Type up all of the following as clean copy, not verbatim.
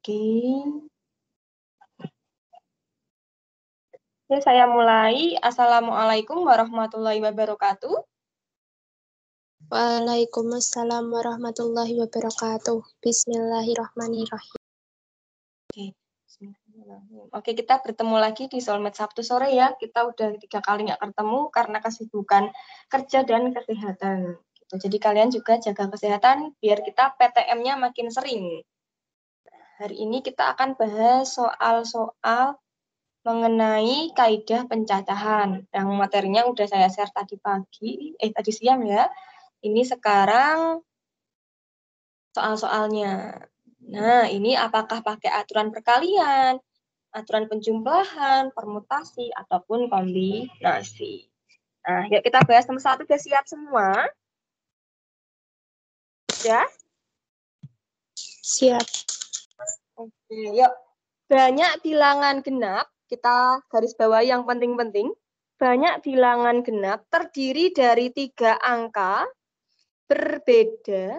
Oke. Oke, saya mulai. Assalamualaikum warahmatullahi wabarakatuh. Waalaikumsalam warahmatullahi wabarakatuh. Bismillahirrahmanirrahim. Oke, kita bertemu lagi di Soulmate Sabtu sore ya. Kita udah 3 kali nggak ketemu karena kesibukan kerja dan kesehatan. Gitu. Jadi kalian juga jaga kesehatan biar kita PTM-nya makin sering. Hari ini kita akan bahas soal-soal mengenai kaidah pencacahan. Yang materinya udah saya share tadi tadi siang ya. Ini sekarang soal-soalnya. Nah, ini apakah pakai aturan perkalian, aturan penjumlahan, permutasi, ataupun kombinasi. Nah, yuk kita bahas nomor 1. Udah siap semua? Udah? Siap. Oke, yuk. Banyak bilangan genap, kita garis bawahi yang penting-penting. Banyak bilangan genap terdiri dari 3 angka berbeda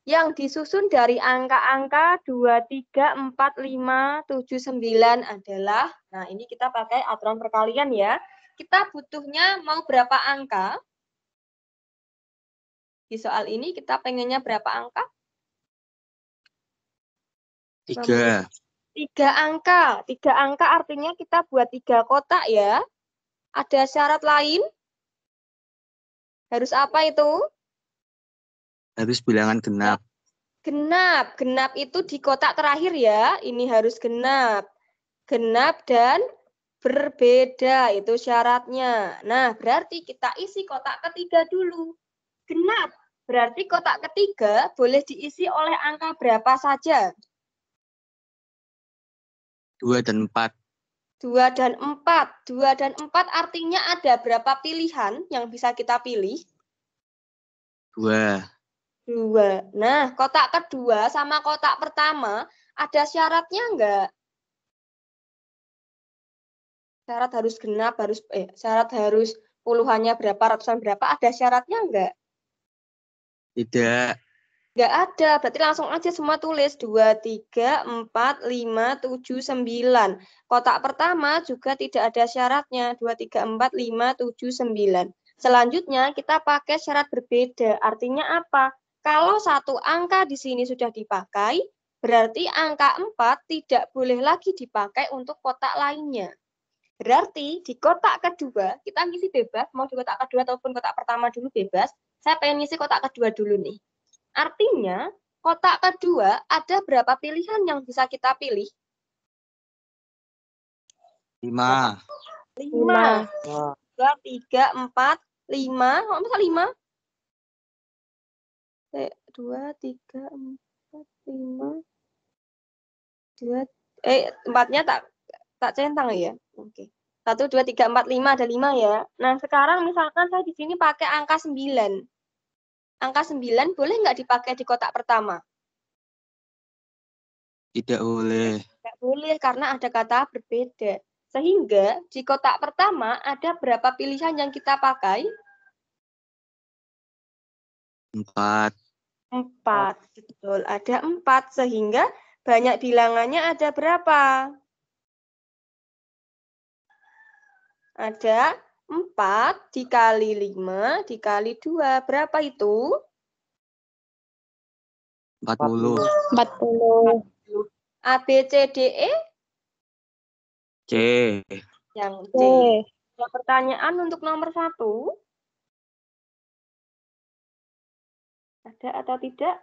yang disusun dari angka-angka 2, 3, 4, 5, 7, 9 adalah, nah ini kita pakai aturan perkalian ya. Kita butuhnya mau berapa angka? Di soal ini kita pengennya berapa angka? 3. 3 angka. 3 angka artinya kita buat 3 kotak ya. Ada syarat lain? Harus apa itu? Harus bilangan genap. Genap. Genap itu di kotak terakhir ya. Ini harus genap. Genap dan berbeda. Itu syaratnya. Nah, berarti kita isi kotak ketiga dulu. Genap. Berarti kotak ketiga boleh diisi oleh angka berapa saja? 2 dan 4. 2 dan 4. 2 dan 4 artinya ada berapa pilihan yang bisa kita pilih? 2. 2. Nah, kotak kedua sama kotak pertama ada syaratnya enggak? Syarat harus genap, syarat harus puluhannya berapa, ratusan berapa, ada syaratnya enggak? Tidak. Enggak ada, berarti langsung aja semua tulis 2, 3, 4, 5, 7, 9. Kotak pertama juga tidak ada syaratnya, 2, 3, 4, 5, 7, 9. Selanjutnya kita pakai syarat berbeda, artinya apa? Kalau satu angka di sini sudah dipakai, berarti angka 4 tidak boleh lagi dipakai untuk kotak lainnya. Berarti di kotak kedua, kita ngisi bebas, mau di kotak kedua ataupun kotak pertama dulu bebas, saya pengen ngisi kotak kedua dulu nih. Artinya, kotak kedua ada berapa pilihan yang bisa kita pilih? 5. 5. 2, 3, 4, 5. Kok masa 5? 2, 3, 4, 5. 2, 4-nya tak centang ya? Oke. 1, 2, 3, 4, 5, ada 5 ya. Nah, sekarang misalkan saya di sini pakai angka 9. Angka 9 boleh nggak dipakai di kotak pertama? Tidak boleh. Tidak boleh, karena ada kata berbeda. Sehingga di kotak pertama ada berapa pilihan yang kita pakai? 4. 4. Betul, ada 4. Sehingga banyak bilangannya ada berapa? Ada 4 dikali 5 dikali 2. Berapa itu? 40. 40. A, B, C, D, E? C. Yang C. C. Ada pertanyaan untuk nomor 1? Ada atau tidak?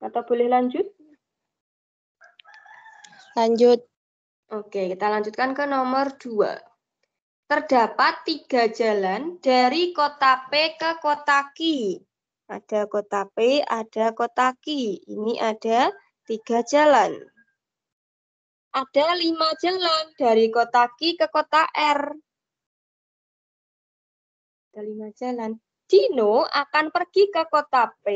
Atau boleh lanjut? Lanjut. Oke, kita lanjutkan ke nomor 2. Terdapat 3 jalan dari kota P ke kota Q. Ada kota P, ada kota Q. Ini ada 3 jalan. Ada 5 jalan dari kota Q ke kota R. Ada 5 jalan. Dino akan pergi ke kota P.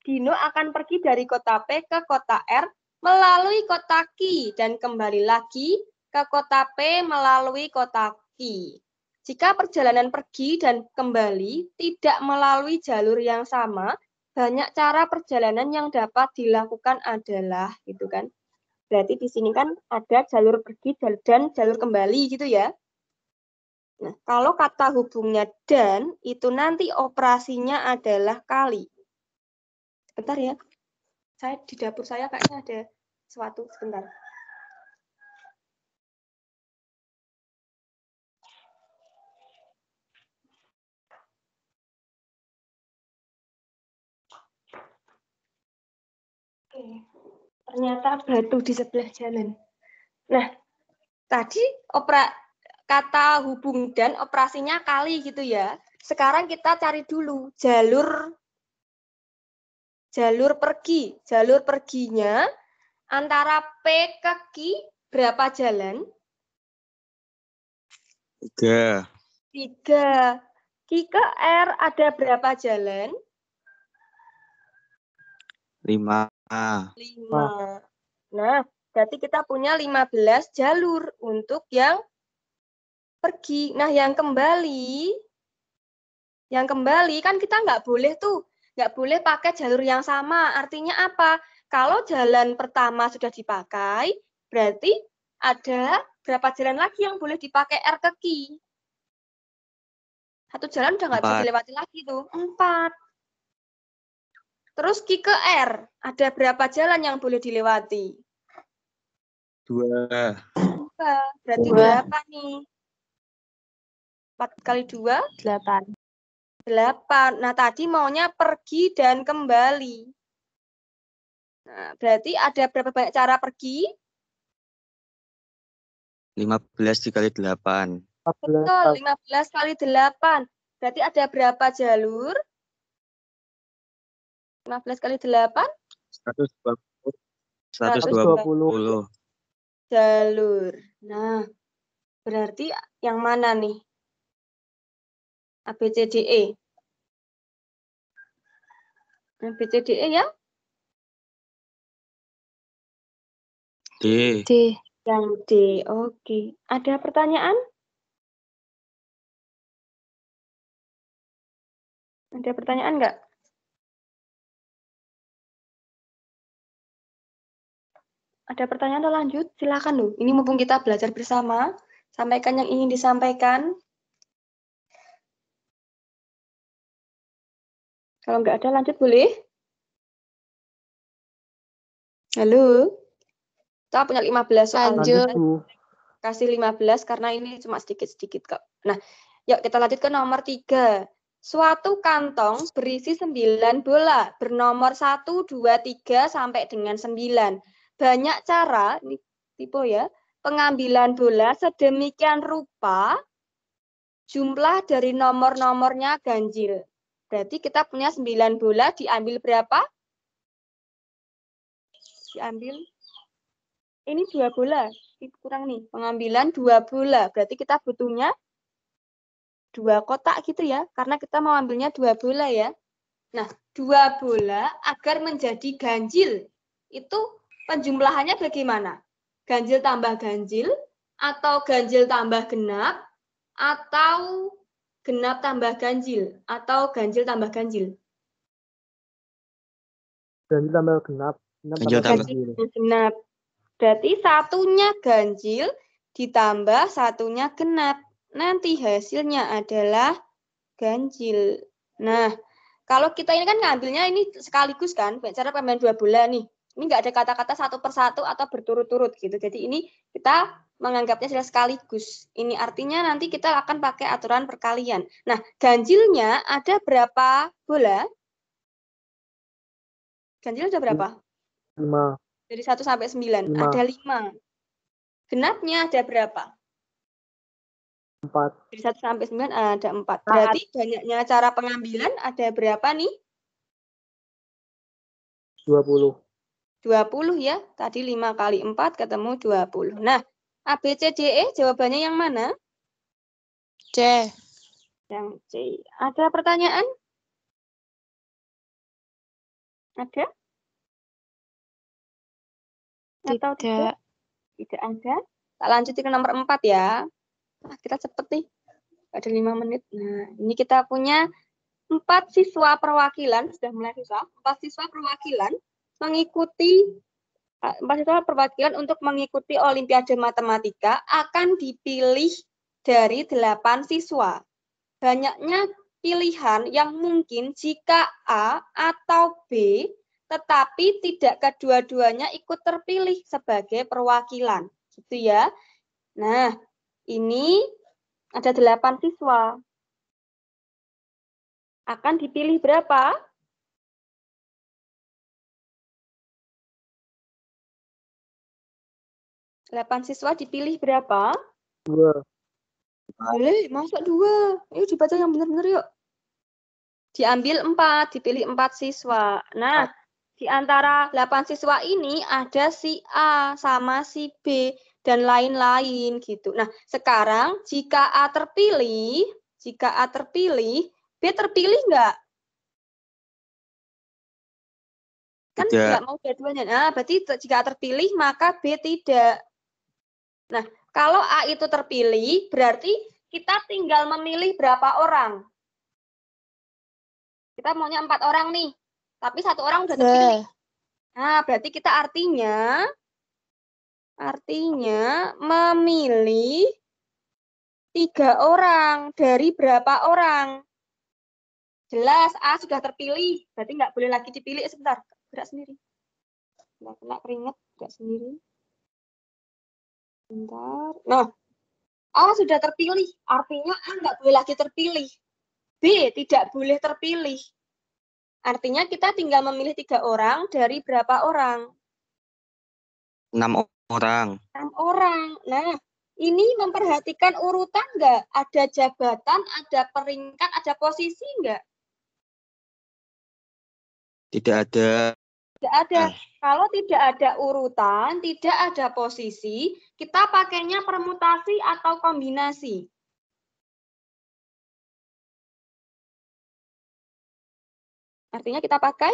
Dino akan pergi dari kota P ke kota R melalui kota Q dan kembali lagi ke kota P melalui kota Q. Jika perjalanan pergi dan kembali tidak melalui jalur yang sama, banyak cara perjalanan yang dapat dilakukan adalah, gitu kan. Berarti di sini kan ada jalur pergi dan jalur kembali gitu ya. Nah, kalau kata hubungnya dan, itu nanti operasinya adalah kali. Sebentar ya. Saya di dapur saya kayaknya ada sesuatu. Sebentar. Oke. Ternyata batu di sebelah jalan. Nah, tadi kata hubung dan operasinya kali gitu ya. Sekarang kita cari dulu jalur pergi. Jalur perginya antara P ke Q berapa jalan? 3. 3. Q ke R ada berapa jalan? 5. 5. Nah, berarti kita punya 15 jalur untuk yang pergi. Nah, yang kembali kan kita nggak boleh tuh. Nggak boleh pakai jalur yang sama. Artinya apa? Kalau jalan pertama sudah dipakai, berarti ada berapa jalan lagi yang boleh dipakai R ke Q? Satu jalan udah nggak bisa 4. dilewati lagi tuh. 4. Terus Q ke R, ada berapa jalan yang boleh dilewati? 2. 2. Berarti 2. berapa nih? 4 kali 2? 8. 8. Nah, tadi maunya pergi dan kembali. Nah, berarti ada berapa banyak cara pergi? 15 dikali 8. Betul, 15 kali 8. Berarti ada berapa jalur? 15 kali 8? 120. 120 jalur. Nah, berarti yang mana nih? A, B, C, D, E. A, B, C, D, E ya? D. D. Yang D. Oke. Ada pertanyaan? Ada pertanyaan nggak? Ada pertanyaan atau lanjut? Silakan loh. Ini mumpung kita belajar bersama. Sampaikan yang ingin disampaikan. Kalau nggak ada lanjut boleh? Halo? Kita punya 15 soal. Lanjut. Kasih 15 karena ini cuma sedikit-sedikit kok. Nah, yuk kita lanjut ke nomor 3. Suatu kantong berisi 9 bola bernomor 1, 2, 3 sampai dengan 9. Banyak cara, ini tipe ya, pengambilan bola sedemikian rupa jumlah dari nomor-nomornya ganjil. Berarti kita punya 9 bola, diambil berapa? Diambil, ini 2 bola. Kurang nih, pengambilan 2 bola. Berarti kita butuhnya 2 kotak gitu ya, karena kita mau ambilnya 2 bola ya. Nah, 2 bola agar menjadi ganjil, itu penjumlahannya bagaimana? Ganjil tambah ganjil, atau ganjil tambah genap, atau genap tambah ganjil, atau ganjil tambah ganjil? Ganjil tambah genap. Ganjil tambah Genap. Berarti satunya ganjil ditambah satunya genap. Nanti hasilnya adalah ganjil. Nah, kalau kita ini kan ngambilnya ini sekaligus kan, cara pemain 2 bola nih. Ini nggak ada kata-kata satu persatu atau berturut-turut gitu. Jadi ini kita menganggapnya sudah sekaligus. Ini artinya nanti kita akan pakai aturan perkalian. Nah, ganjilnya ada berapa bola? Ganjil ada berapa? 5. Dari 1 sampai 9. 5. Ada 5. Genapnya ada berapa? 4. Dari 1 sampai 9 ada 4. Berarti banyaknya cara pengambilan ada berapa nih? 20. 20 ya. Tadi 5 kali 4 ketemu 20. Nah, A, B, C, D, E jawabannya yang mana? C. Yang C. Ada pertanyaan? Ada? Atau tidak? Tidak ada. Tak lanjutin ke nomor 4 ya. Nah, kita cepet nih. Ada 5 menit. Nah, ini kita punya 4 siswa perwakilan, sudah mulai siswa, 4 siswa perwakilan mengikuti 4 siswa perwakilan untuk mengikuti Olimpiade Matematika akan dipilih dari 8 siswa. Banyaknya pilihan yang mungkin jika A atau B, tetapi tidak kedua-duanya ikut terpilih sebagai perwakilan. Gitu ya. Nah, ini ada 8 siswa. Akan dipilih berapa? Delapan siswa dipilih berapa? 2. Boleh, masuk 2. Yuk dibaca yang benar-benar yuk. Diambil 4, dipilih 4 siswa. Nah, di antara 8 siswa ini ada si A sama si B dan lain-lain gitu. Nah, sekarang jika A terpilih, B terpilih nggak? Kan Tidak. nggak mau dua-duanya. Nah, berarti jika terpilih maka B tidak. Nah, kalau A itu terpilih, berarti kita tinggal memilih berapa orang. Kita maunya 4 orang nih, tapi 1 orang udah terpilih. Nah, berarti kita artinya memilih 3 orang dari berapa orang? Jelas A sudah terpilih, berarti nggak boleh lagi dipilih. Sebentar, gerak sendiri. Nggak kena keringat, gerak sendiri. Bentar. Nah, A sudah terpilih, artinya A nggak boleh lagi terpilih. B tidak boleh terpilih. Artinya kita tinggal memilih 3 orang dari berapa orang? 6 orang. 6 orang. Nah, ini memperhatikan urutan nggak? Ada jabatan, ada peringkat, ada posisi nggak? Tidak ada. Tidak ada. Kalau tidak ada urutan, tidak ada posisi, kita pakainya permutasi atau kombinasi. Artinya kita pakai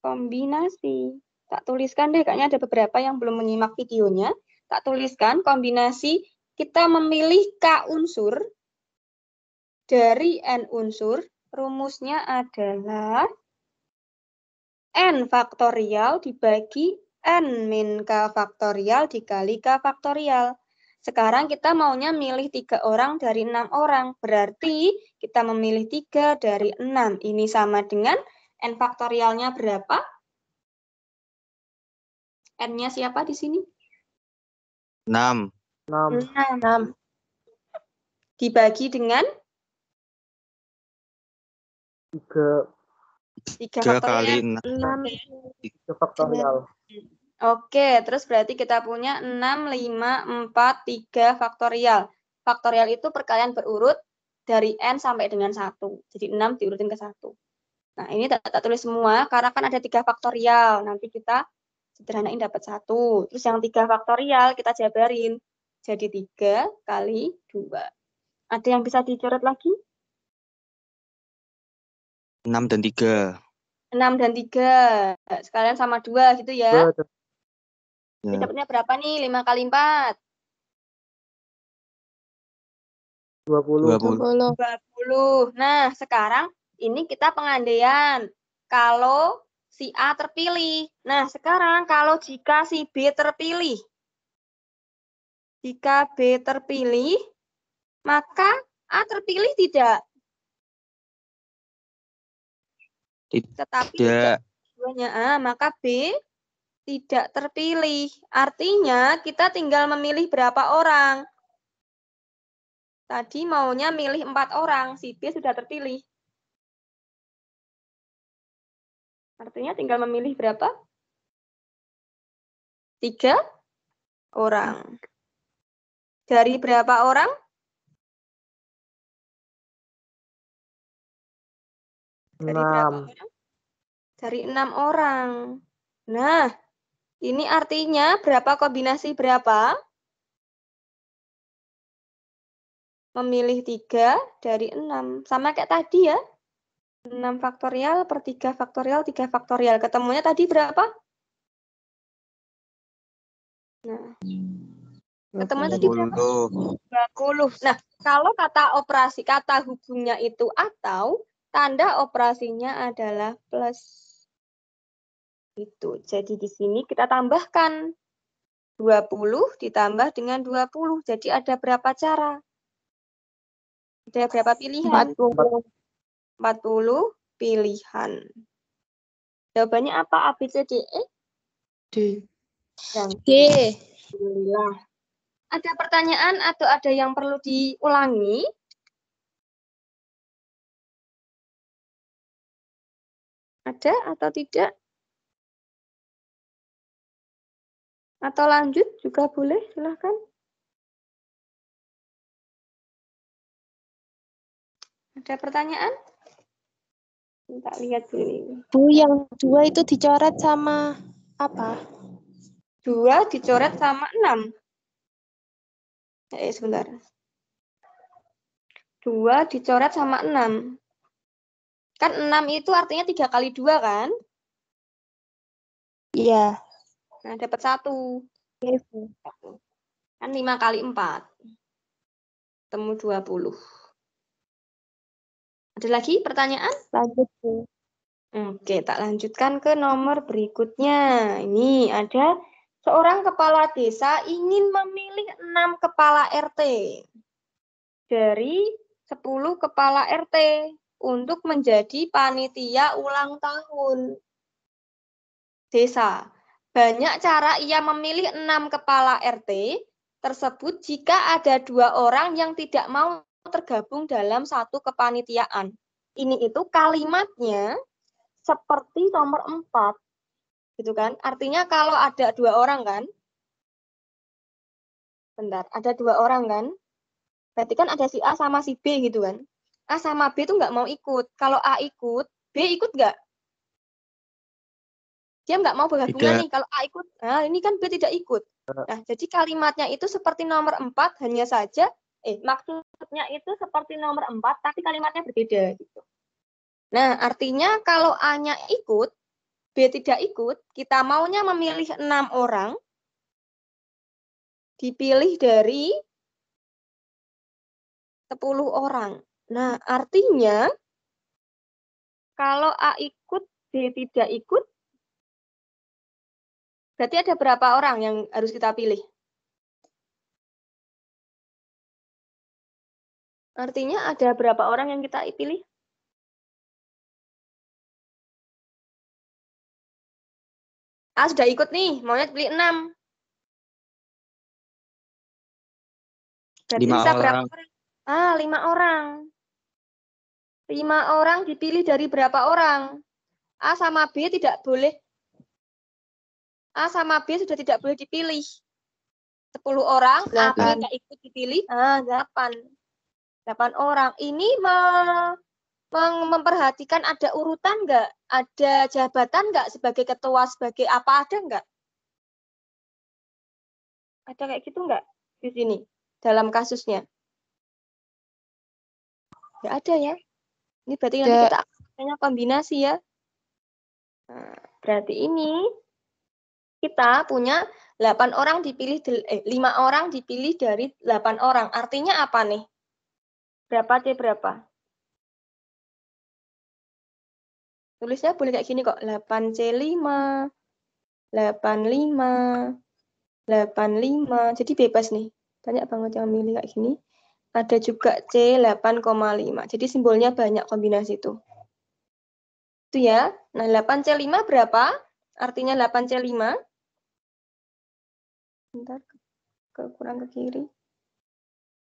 kombinasi. Tak tuliskan deh, kayaknya ada beberapa yang belum menyimak videonya. Tak tuliskan kombinasi, kita memilih K unsur dari N unsur. Rumusnya adalah N faktorial dibagi N min K faktorial dikali K faktorial. Sekarang kita maunya milih 3 orang dari 6 orang. Berarti kita memilih 3 dari 6. Ini sama dengan N faktorialnya berapa? N-nya siapa di sini? 6. 6. Dibagi dengan 3. 3 kali faktorial. 3 faktorial. Oke, terus berarti kita punya 6, 5, 4, 3 faktorial. Faktorial itu perkalian berurut dari N sampai dengan 1. Jadi 6 diurutin ke 1. Nah, ini tak tulis semua karena kan ada 3 faktorial. Nanti kita sederhanain dapat 1. Terus yang 3 faktorial kita jabarin. Jadi 3 kali 2. Ada yang bisa dicoret lagi? 6 dan 3. 6 dan 3. Sekalian sama 2 gitu ya. Ya. Dapatnya berapa nih? 5 kali 4. 20. 20. Nah, sekarang ini kita pengandaian. Kalau si A terpilih. Nah, sekarang kalau jika si B terpilih. Jika B terpilih, maka A terpilih tidak. Tetapi tidak keduanya A, maka B tidak terpilih. Artinya kita tinggal memilih berapa orang. Tadi maunya milih 4 orang, si B sudah terpilih. Artinya tinggal memilih berapa? 3 orang. Dari berapa orang? Dari berapa orang? Dari 6 orang. Nah, ini artinya berapa kombinasi berapa? Memilih 3 dari 6. Sama kayak tadi ya. 6 faktorial per 3 faktorial, 3 faktorial. Ketemunya tadi berapa? Nah, Ketemu tadi berapa? 20. 20. Nah, kalau kata operasi, kata hubungnya itu atau, tanda operasinya adalah plus. Itu. Jadi di sini kita tambahkan 20 ditambah dengan 20. Jadi ada berapa cara? Ada berapa pilihan? 40. 40 pilihan. Jawabannya apa? A, B, C, D, E? D. Dan D. alhamdulillah. Ada pertanyaan atau ada yang perlu diulangi? Ada atau tidak? Atau lanjut juga boleh, silahkan. Ada pertanyaan? Kita lihat dulu. Bu, yang 2 itu dicoret sama apa? 2 dicoret sama 6. Sebentar. 2 dicoret sama 6. Kan 6 itu artinya 3 kali 2 kan? Iya. Nah, dapat 1. Kan 5 kali 4. Ketemu 20. Ada lagi pertanyaan? Lanjut, Bu. Oke, tak lanjutkan ke nomor berikutnya. Ini ada seorang kepala desa ingin memilih 6 kepala RT dari 10 kepala RT untuk menjadi panitia ulang tahun desa. Banyak cara ia memilih 6 kepala RT tersebut jika ada 2 orang yang tidak mau tergabung dalam satu kepanitiaan. Ini itu kalimatnya seperti nomor 4. Gitu kan? Artinya kalau ada 2 orang kan? Bentar, ada 2 orang kan? Berarti kan ada si A sama si B gitu kan? A sama B itu nggak mau ikut. Kalau A ikut, B ikut nggak? Dia nggak mau bergabungan Tidak. nih. Kalau A ikut, nah ini kan B tidak ikut. Nah, jadi kalimatnya itu seperti nomor 4, hanya saja, maksudnya itu seperti nomor 4, tapi kalimatnya berbeda. Gitu. Nah, artinya kalau A-nya ikut, B tidak ikut, kita maunya memilih 6 orang, dipilih dari 10 orang. Nah, artinya kalau A ikut, B tidak ikut, berarti ada berapa orang yang harus kita pilih? Artinya ada berapa orang yang kita pilih? A sudah ikut nih, maunya pilih 6. Berarti 5 sisa berapa orang. orang? 5 orang. 5 orang dipilih dari berapa orang? A sama B tidak boleh. A sama B sudah tidak boleh dipilih. 10 orang, A, B nggak ikut dipilih. 8. 8 orang. Ini memperhatikan ada urutan nggak? Ada jabatan nggak sebagai ketua, sebagai apa, ada nggak? Ada kayak gitu nggak di sini dalam kasusnya? Nggak ada ya. Ini berarti nanti kita akan kombinasi ya. Nah, berarti ini kita punya 8 orang dipilih, 5 orang dipilih dari 8 orang. Artinya apa nih? Berapa C berapa? Tulisnya boleh kayak gini kok. 8C5, 85, 85. Jadi bebas nih. Banyak banget yang milih kayak gini. Ada juga C8,5. Jadi simbolnya banyak kombinasi itu. Itu ya. Nah, 8C5 berapa? Artinya 8C5. Bentar, kurang ke kiri.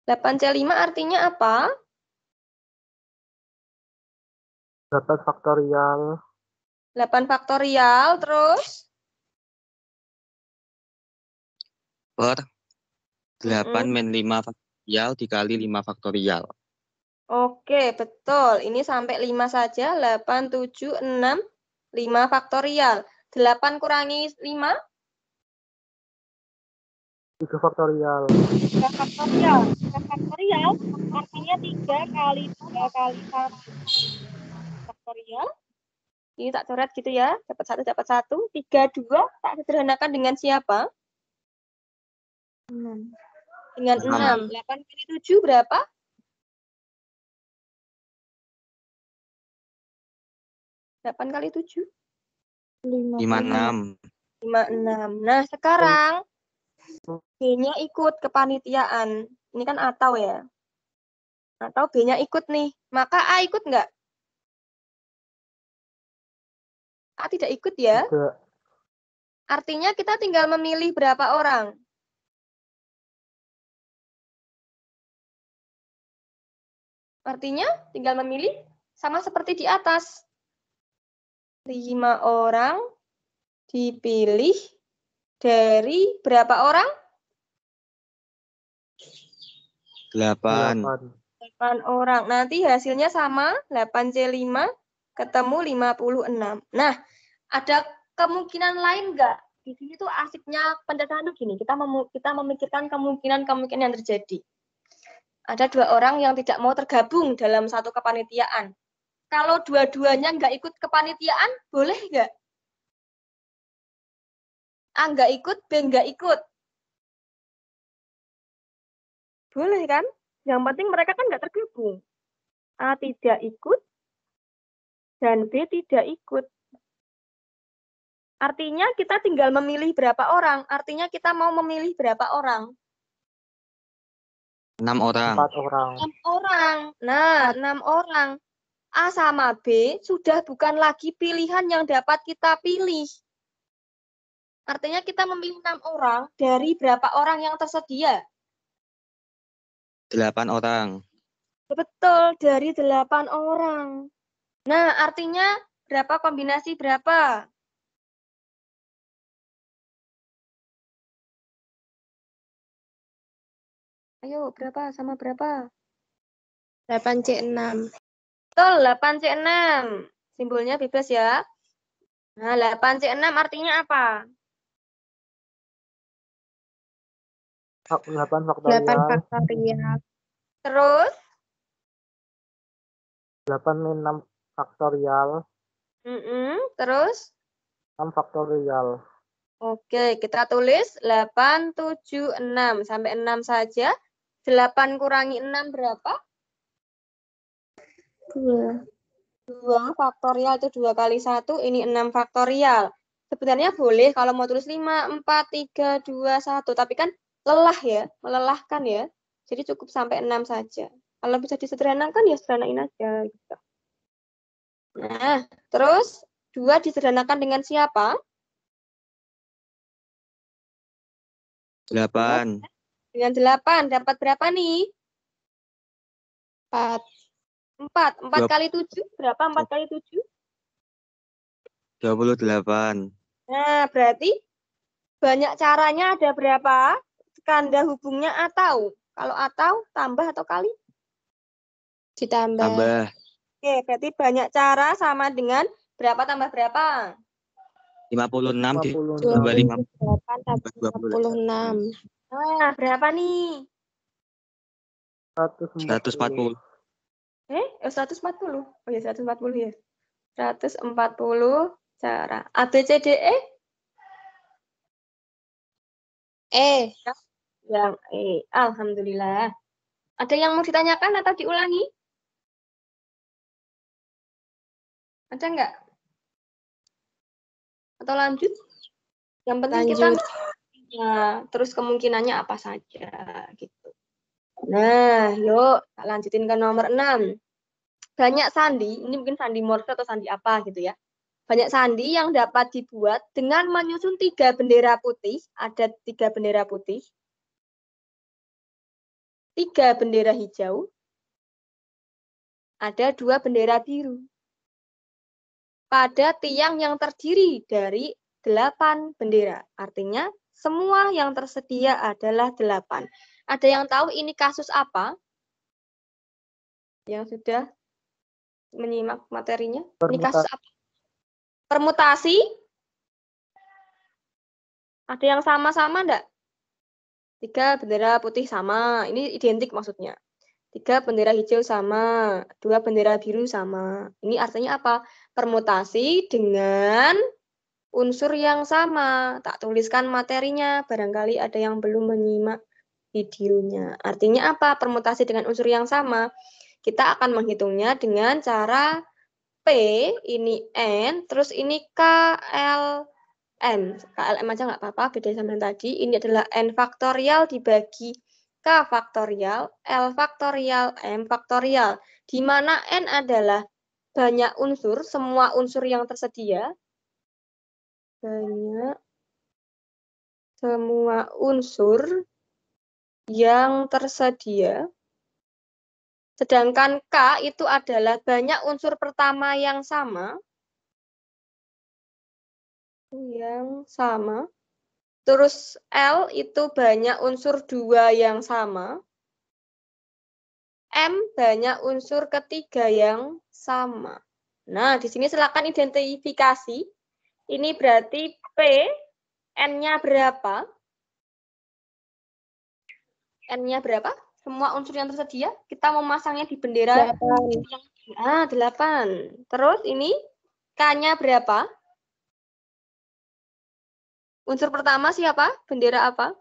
8C5 artinya apa? 8 faktorial. 8 faktorial, terus? Per 8 min 5 faktorial dikali 5 faktorial. Oke, betul. Ini sampai 5 saja. 8, 7, 6, 5 faktorial. 8 kurangi 5? 3 faktorial. 3 faktorial. 3 faktorial artinya 3 kali 2 kali 1. Faktorial. Ini tak coret gitu ya. Dapat 1, dapat 1. 3, 2. Tak sederhanakan dengan siapa? 6. Dengan 6. 6. 8 kali 7 berapa? 8 kali 7? 56. 56. Nah, sekarang B-nya ikut kepanitiaan. Ini kan atau ya. Atau B-nya ikut nih. Maka A ikut nggak? A tidak ikut ya. Tidak. Artinya kita tinggal memilih berapa orang. Artinya tinggal memilih sama seperti di atas. 5 orang dipilih dari berapa orang? 8. 8 orang. Nanti hasilnya sama, 8C5 ketemu 56. Nah, ada kemungkinan lain nggak? Di sini tuh asiknya pendataan tuh gini, kita memikirkan kemungkinan yang terjadi. Ada 2 orang yang tidak mau tergabung dalam satu kepanitiaan. Kalau dua-duanya nggak ikut kepanitiaan, boleh nggak? A nggak ikut, B nggak ikut. Boleh kan? Yang penting mereka kan nggak tergabung. A tidak ikut, dan B tidak ikut. Artinya kita tinggal memilih berapa orang. Artinya kita mau memilih berapa orang? 6 orang. 4 orang. 6 orang. Nah, 6 orang. A sama B sudah bukan lagi pilihan yang dapat kita pilih. Artinya kita memilih 6 orang dari berapa orang yang tersedia? 8 orang. Betul, dari 8 orang. Nah, artinya berapa kombinasi berapa? Ayo, berapa sama berapa? 8C6. Betul, 8C6. Simbolnya bebas ya. Nah, 8C6 artinya apa? 8 8 faktorial. faktorial. Terus? 8 min 6 faktorial. Terus? 6 faktorial. Oke, kita tulis 8, 7, 6. Sampai 6 saja. 8 kurangi 6 berapa? 2. 2 faktorial itu 2 kali 1. Ini 6 faktorial. Sebenarnya boleh kalau mau tulis 5, 4, 3, 2, 1. Tapi kan lelah ya, melelahkan ya. Jadi cukup sampai 6 saja. Kalau bisa disederhanakan ya sederhanain aja. Gitu. Nah, terus 2 disederhanakan dengan siapa? 8. Dengan 8. Dapat berapa nih? 4. 4. 4 kali 7. Berapa 4 kali 7? 28. Nah, berarti banyak caranya ada berapa? Kanda hubungnya atau. Kalau atau, tambah atau kali? Ditambah. Tambah. Oke, berarti banyak cara sama dengan berapa tambah berapa? 56 56. ditambah 28 tambah 56. Nah, berapa nih? 140. 140. Oh ya, 140 ya. 140 cara. A, B, C, D, E? Yang E. Alhamdulillah. Ada yang mau ditanyakan atau diulangi? Ada nggak? Atau lanjut? Yang penting kita ya, terus kemungkinannya apa saja gitu. Nah, yuk lanjutin ke nomor 6. Banyak sandi, ini mungkin sandi Morse atau sandi apa gitu ya. Banyak sandi yang dapat dibuat dengan menyusun 3 bendera putih, ada 3 bendera putih, 3 bendera hijau, ada 2 bendera biru. Pada tiang yang terdiri dari 8 bendera. Artinya semua yang tersedia adalah 8. Ada yang tahu ini kasus apa? Yang sudah menyimak materinya? Ini kasus apa? Permutasi? Ada yang sama-sama enggak? 3 bendera putih sama. Ini identik maksudnya. 3 bendera hijau sama. 2 bendera biru sama. Ini artinya apa? Permutasi dengan unsur yang sama. Tak tuliskan materinya, barangkali ada yang belum menyimak videonya. Artinya apa? Permutasi dengan unsur yang sama. Kita akan menghitungnya dengan cara P, ini N, terus ini KLM. KLM aja nggak apa-apa, beda sama yang tadi. Ini adalah N faktorial dibagi K faktorial, L faktorial, M faktorial. Di mana N adalah banyak unsur, semua unsur yang tersedia. Banyak semua unsur yang tersedia. Sedangkan K itu adalah banyak unsur pertama yang sama. Terus L itu banyak unsur dua yang sama. M banyak unsur ketiga yang sama. Nah, di sini silakan identifikasi. Ini berarti P, N-nya berapa? N-nya berapa? Semua unsur yang tersedia, kita memasangnya di bendera 8. 8. Terus ini K-nya berapa? Unsur pertama siapa? Bendera apa?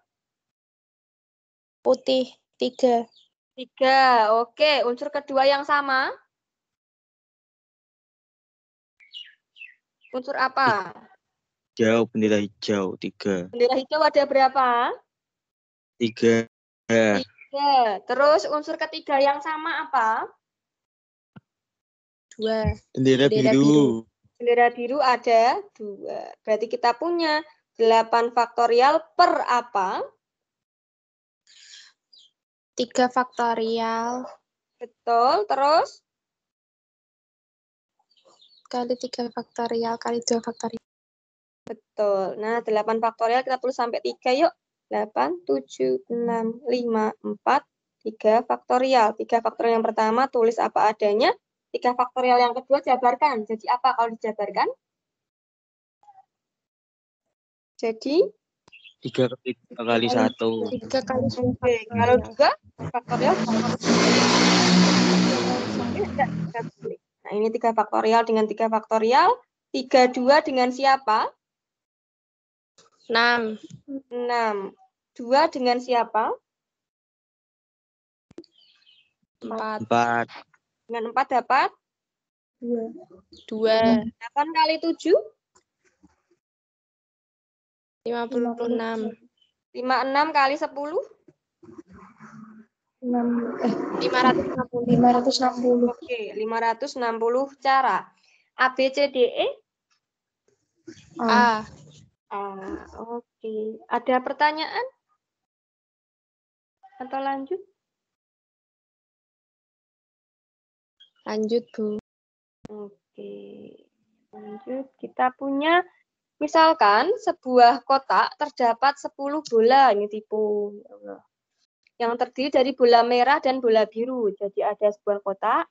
Putih 3. 3. Oke, unsur kedua yang sama? Unsur apa? Hijau, bendera hijau 3. Bendera hijau ada berapa? 3. 3. Terus unsur ketiga yang sama apa? 2. Bendera biru. Bendera biru ada 2. Berarti kita punya 8 faktorial per apa? 3 faktorial Betul. Terus? kali 3 faktorial kali 2 faktorial. Betul. Nah, 8 faktorial kita tulis sampai 3 yuk. 8, 7, 6, 5, 4, 3 faktorial. 3 faktorial yang pertama tulis apa adanya. 3 faktorial yang kedua jabarkan. Jadi apa kalau dijabarkan? Jadi 3 kali 1. 3 kali 1. Kalau juga faktorial. Nah, ini 3 faktorial dengan 3 faktorial. 32 dengan siapa? 6. 6. 2 dengan siapa? 4. 4. Dengan 4 dapat? 2. 8 kali 7? 56. 56 kali 10? 560. Oke, 560 cara. A, B, C, D, E? A. Oke. Ada pertanyaan? Atau lanjut? Lanjut, Bu. Oke. Lanjut. Kita punya, misalkan sebuah kotak terdapat 10 bola. Ini tipu. Yang terdiri dari bola merah dan bola biru. Jadi ada sebuah kotak,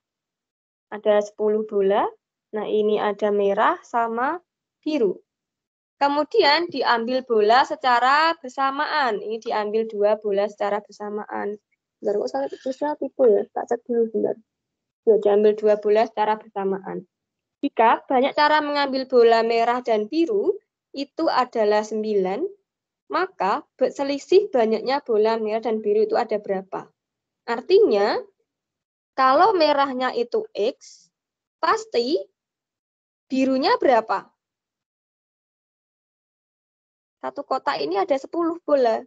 ada 10 bola. Nah, ini ada merah sama biru. Kemudian diambil bola secara bersamaan. Ini diambil 2 bola secara bersamaan. Bentar, kok saya bisa tipu ya? Tak cek dulu bentar. Ya, diambil 2 bola secara bersamaan. Jika banyak cara mengambil bola merah dan biru, itu adalah 9, maka selisih banyaknya bola merah dan biru itu ada berapa? Artinya, kalau merahnya itu X, pasti birunya berapa? Satu kotak ini ada 10 bola.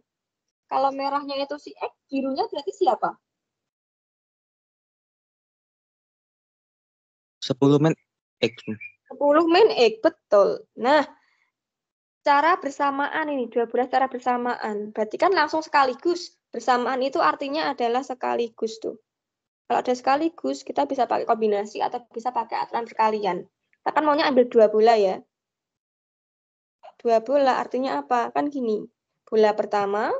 Kalau merahnya itu si X, birunya berarti siapa? 10 men X. 10 min X, betul. Nah, cara bersamaan ini, 2 bola secara bersamaan. Berarti kan langsung sekaligus. Bersamaan itu artinya adalah sekaligus tuh. Kalau ada sekaligus, kita bisa pakai kombinasi atau bisa pakai aturan perkalian. Kita kan maunya ambil 2 bola ya. 2 bola artinya apa? Kan gini. Bola pertama,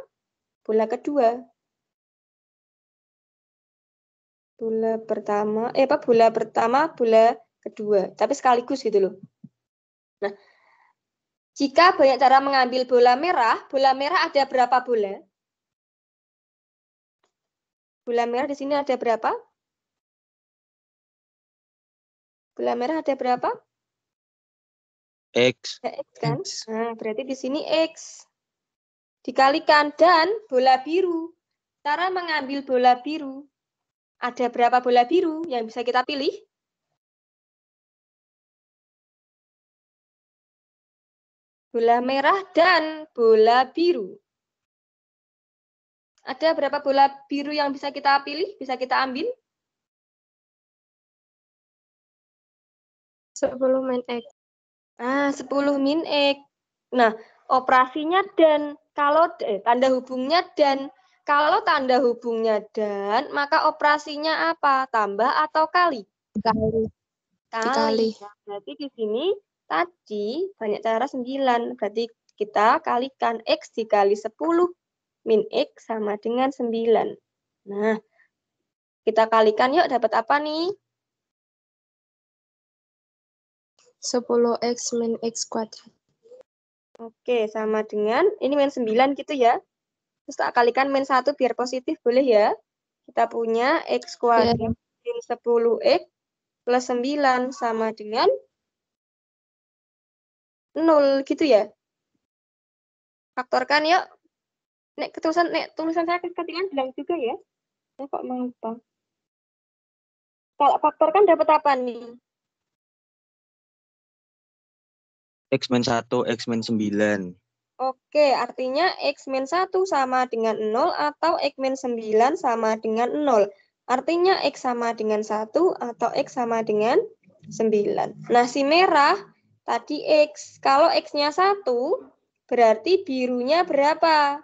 bola kedua. Bola pertama, bola kedua. Tapi sekaligus gitu loh. Nah, jika banyak cara mengambil bola merah ada berapa bola? Bola merah di sini ada berapa? Bola merah ada berapa? X. Ada X kan? Nah, berarti di sini X. Dikalikan dan bola biru. Cara mengambil bola biru. Ada berapa bola biru yang bisa kita pilih? Bola merah dan bola biru. Ada berapa bola biru yang bisa kita pilih? Bisa kita ambil? 10 min X. Nah, 10 min X. Nah, operasinya dan. Kalau tanda hubungnya dan. Kalau tanda hubungnya dan, maka operasinya apa? Tambah atau kali? Dikali. Kali. Nah, berarti di sini tadi banyak cara 9. Berarti kita kalikan X dikali 10 min X sama dengan 9. Nah, kita kalikan yuk, dapat apa nih? 10X min X kuadrat. Oke, sama dengan, ini min 9 gitu ya. Terus tak kalikan min 1 biar positif, boleh ya? Kita punya X kuadrat min 10X plus 9 sama dengan 0 gitu ya. Faktorkan yuk. Nek tulisan saya ketinggalan bilang juga ya. Saya kok mau lupa. Kalau faktorkan dapat apa nih? X min 1, X min 9. Oke, artinya X min 1 sama dengan 0 atau X min 9 sama dengan 0. Artinya X sama dengan 1 atau X sama dengan 9. Nah, si merah tadi X. Kalau X-nya 1, berarti birunya berapa?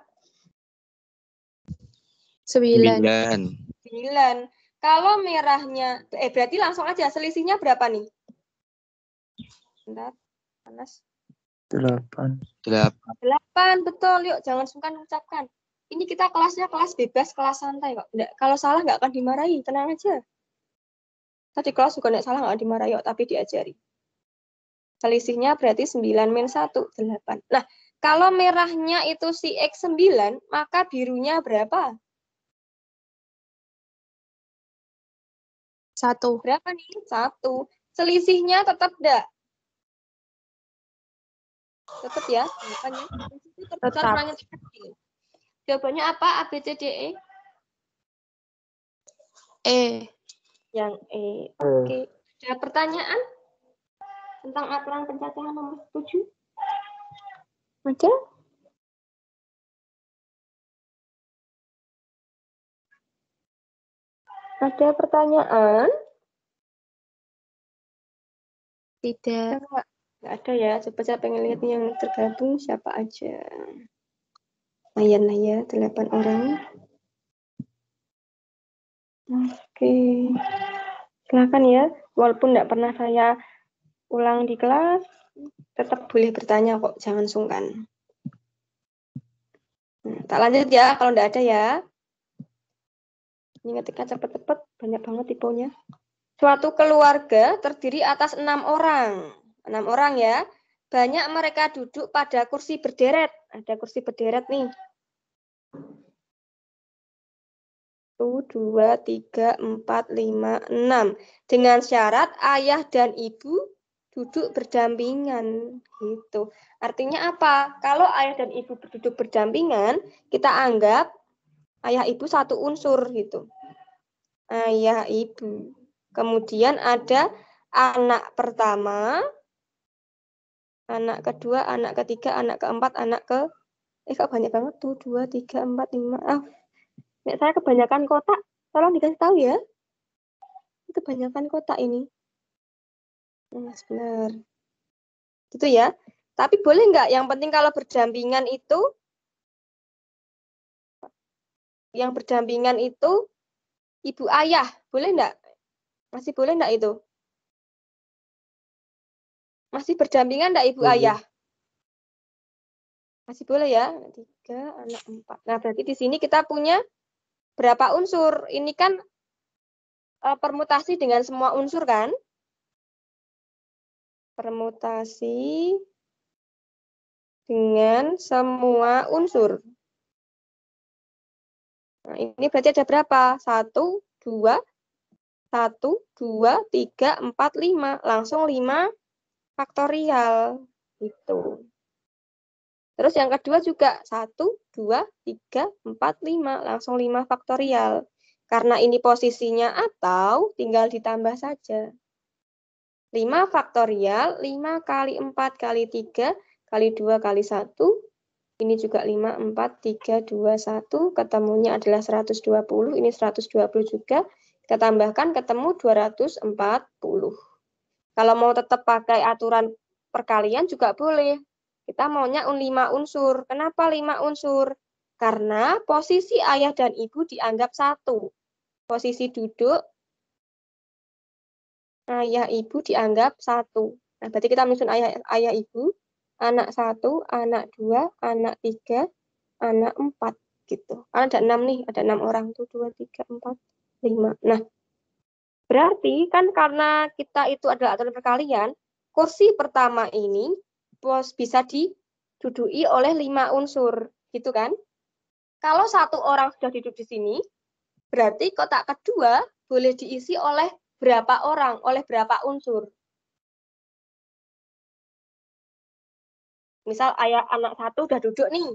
9. 9. Kalau merahnya, berarti langsung aja. Selisihnya berapa nih? Bentar, panas. 8. 8, betul. Yuk, jangan sungkan mengucapkan. Ini kita kelasnya kelas bebas, kelas santai kok. Nggak, kalau salah nggak akan dimarahi, tenang aja. Tadi kelas juga nggak salah nggak dimarahi, tapi diajari. Selisihnya berarti 9 min 1, 8. Nah, kalau merahnya itu si X9, maka birunya berapa? 1. Berapa nih? 1. Selisihnya tetap enggak? Tetap ya, jawabannya. Tetap. Jawabannya apa? A, B, C, D, E? E. Yang E. Oke. Ada pertanyaan tentang aturan pencacahan nomor 7? Ada? Ada pertanyaan? Tidak. Nggak ada ya. Coba saya pengen lihat yang tergabung siapa aja. Lumayan lah ya, 8 orang. Oke. Silakan ya. Walaupun nggak pernah saya ulang di kelas, tetap boleh bertanya kok. Jangan sungkan. Tak lanjut ya, kalau nggak ada ya. Ini ngetiknya cepet-cepet, banyak banget tipenya. Suatu keluarga terdiri atas 6 orang. 6 orang ya. Banyak mereka duduk pada kursi berderet. Ada kursi berderet nih. 1, 2, 3, 4, 5, 6. Dengan syarat ayah dan ibu duduk berdampingan. Gitu. Artinya apa? Kalau ayah dan ibu duduk berdampingan, kita anggap ayah ibu satu unsur gitu. Ayah ibu. Kemudian ada anak pertama, anak kedua, anak ketiga, anak keempat, anak ke... kok banyak banget tuh. 2, 3, 4, 5. Nek saya kebanyakan kotak, tolong dikasih tahu ya. Itu kebanyakan kotak ini. Benar. Gitu ya. Tapi boleh nggak? Yang penting kalau berdampingan itu, yang berdampingan itu ibu ayah. Boleh nggak? Masih boleh nggak itu? Masih berdampingan nggak ibu ayah? Masih boleh ya? 3, anak 4. Nah, berarti di sini kita punya berapa unsur? Ini kan permutasi dengan semua unsur kan? Permutasi dengan semua unsur. Nah, ini berarti ada berapa? 1, 2, 1, 2, 3, 4, 5. Langsung 5 faktorial. Gitu. Terus yang kedua juga 1, 2, 3, 4, 5. Langsung 5 faktorial. Karena ini posisinya atau, tinggal ditambah saja. 5 faktorial, 5 kali 4 kali 3 kali 2 kali 1. Ini juga 5, 4, 3, 2, 1. Ketemunya adalah 120. Ini 120 juga. Kita tambahkan ketemu 240. Kalau mau tetap pakai aturan perkalian juga boleh. Kita maunya 5 unsur. Kenapa 5 unsur? Karena posisi ayah dan ibu dianggap satu. Posisi duduk ayah ibu dianggap satu. Nah, berarti kita menyusun ayah ibu, anak 1, anak 2, anak 3, anak 4 gitu. Ada 6 nih, ada 6 orang tuh 2, 3, 4, 5. Nah, berarti kan karena kita itu adalah aturan perkalian, kursi pertama ini bisa diduduki oleh 5 unsur, gitu kan? Kalau satu orang sudah duduk di sini, berarti kotak kedua boleh diisi oleh berapa orang, oleh berapa unsur. Misal anak 1 udah duduk nih.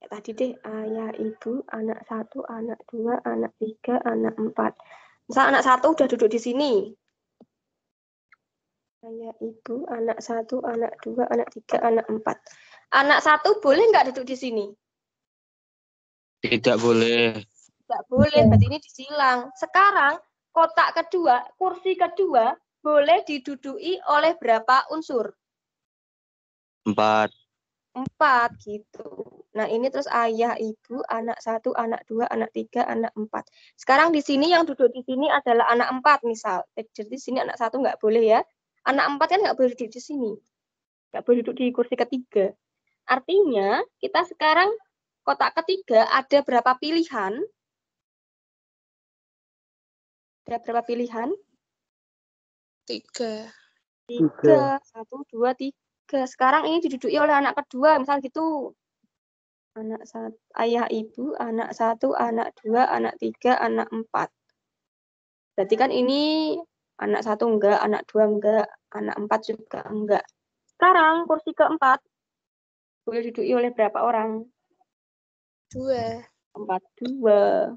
Ya, tadi deh, ayah, ibu, anak 1, anak 2, anak 3, anak 4. Misal anak 1 udah duduk di sini. Ayah, ibu, anak 1, anak 2, anak 3, anak 4. Anak 1 boleh nggak duduk di sini? Tidak boleh. Nggak boleh, berarti ini disilang. Sekarang, kotak kedua, kursi kedua, boleh diduduki oleh berapa unsur? 4. 4 gitu. Nah, ini terus ayah, ibu, anak 1, anak 2, anak 3, anak 4. Sekarang di sini yang duduk di sini adalah anak 4 misal. Jadi di sini anak 1 nggak boleh ya. Anak 4 kan nggak boleh duduk di sini. Nggak boleh duduk di kursi ketiga. Artinya, kita sekarang kotak ketiga ada berapa pilihan? Ada berapa pilihan? 3. 3. 1, 2, 3. Sekarang ini diduduki oleh anak kedua, misal gitu. Anak 1, ayah ibu, anak 1, anak 2, anak 3, anak 4. Berarti kan ini anak 1 enggak, anak 2 enggak, anak 4 juga enggak. Sekarang kursi keempat boleh diduduki oleh berapa orang? 2. 4, 2.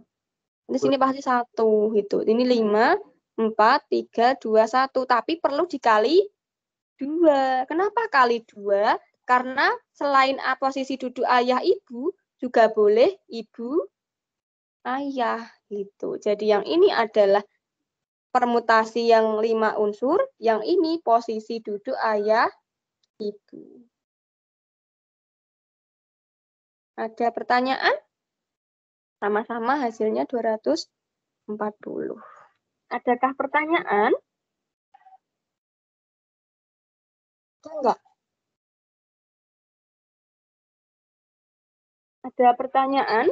Di sini pasti 1 gitu. Ini 5, 4, 3, 2, 1. Tapi perlu dikali 2. Kenapa kali 2? Karena selain posisi duduk ayah ibu, juga boleh ibu ayah gitu. Jadi yang ini adalah permutasi yang 5 unsur, yang ini posisi duduk ayah ibu. Ada pertanyaan? Sama-sama hasilnya 240. Adakah pertanyaan? Enggak. Ada pertanyaan?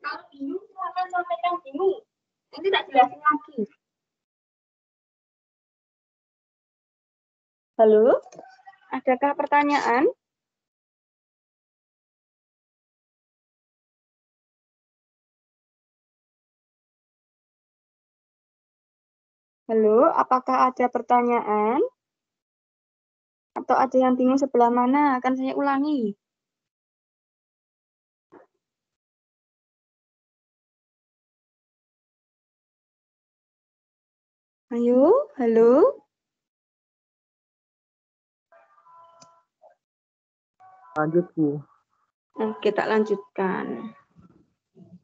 Kalau bingung, silakan sampaikan bingung. Nanti tak jelasin lagi. Halo? Adakah pertanyaan? Halo, apakah ada pertanyaan? Atau ada yang bingung sebelah mana? Akan saya ulangi. Ayo, halo? Lanjut, Bu. Oke, tak lanjutkan.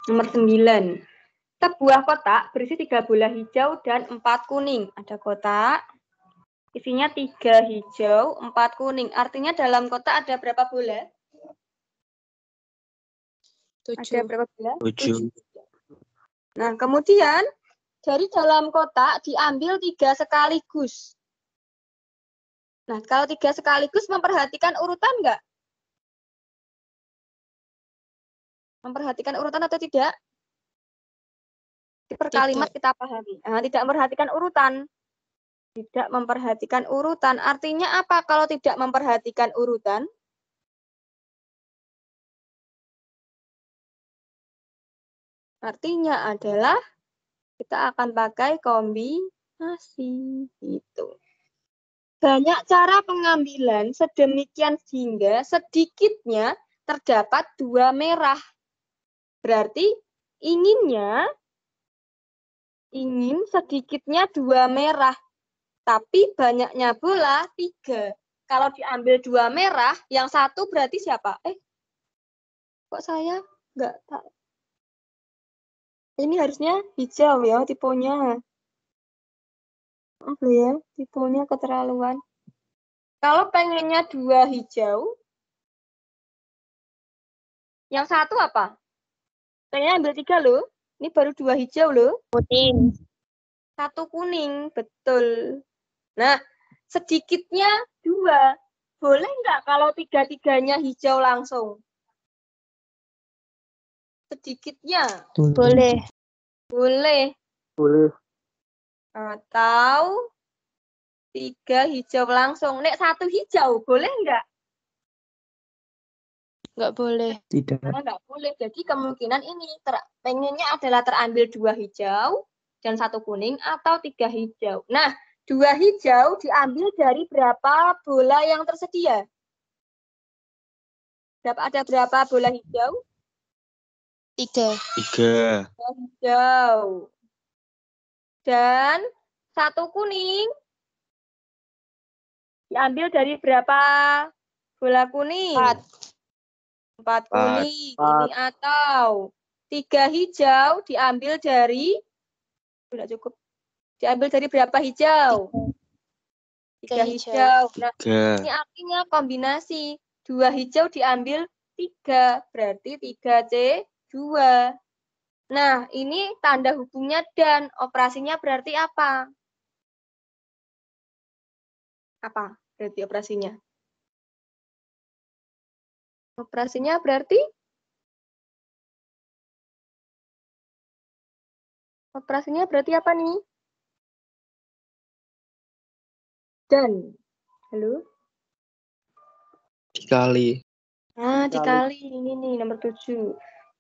Nomor 9. Sebuah kotak berisi 3 bola hijau dan 4 kuning. Ada kotak, isinya 3 hijau, 4 kuning. Artinya dalam kotak ada berapa bola? 7. Ada berapa bola? 7. Nah, kemudian dari dalam kotak diambil 3 sekaligus. Nah, kalau 3 sekaligus memperhatikan urutan enggak? Memperhatikan urutan atau tidak? Di per kalimat kita pahami. Nah, tidak memperhatikan urutan. Tidak memperhatikan urutan. Artinya apa kalau tidak memperhatikan urutan? Artinya adalah Kita akan pakai kombinasi. Gitu. Banyak cara pengambilan sedemikian sehingga sedikitnya terdapat 2 merah. Berarti ingin sedikitnya 2 merah. Tapi banyaknya bola 3. Kalau diambil 2 merah, yang satu berarti siapa? Kok saya nggak tahu? Ini harusnya hijau ya tipenya. Ya, tipenya keterlaluan. Kalau pengennya 2 hijau, yang satu apa? Pengennya ambil 3 loh. Ini baru 2 hijau loh. Kuning. 1 kuning, betul. Nah, sedikitnya 2. Boleh nggak kalau 3-tiganya hijau langsung? Sedikitnya? Boleh. Boleh. Boleh. Atau 3 hijau langsung. Nek 1 hijau, boleh nggak? Nggak boleh. Tidak. Karena nggak boleh. Jadi kemungkinan ini pengennya adalah terambil 2 hijau dan 1 kuning atau 3 hijau. Nah, 2 hijau diambil dari berapa bola yang tersedia? Ada berapa bola hijau? 3. 3. Hijau. Dan 1 kuning diambil dari berapa bola kuning? 4 kuning. Ini atau 3 hijau diambil dari, tidak cukup. Diambil dari berapa hijau? 3 hijau. Nah, 3. ini artinya kombinasi. 2 hijau diambil 3. Berarti 3C2. Nah, ini tanda hubungnya dan. Operasinya berarti apa? Apa berarti operasinya? Operasinya berarti? Operasinya berarti apa nih? Dan. Halo? Dikali. Nah, dikali. Ini nih, nomor 7.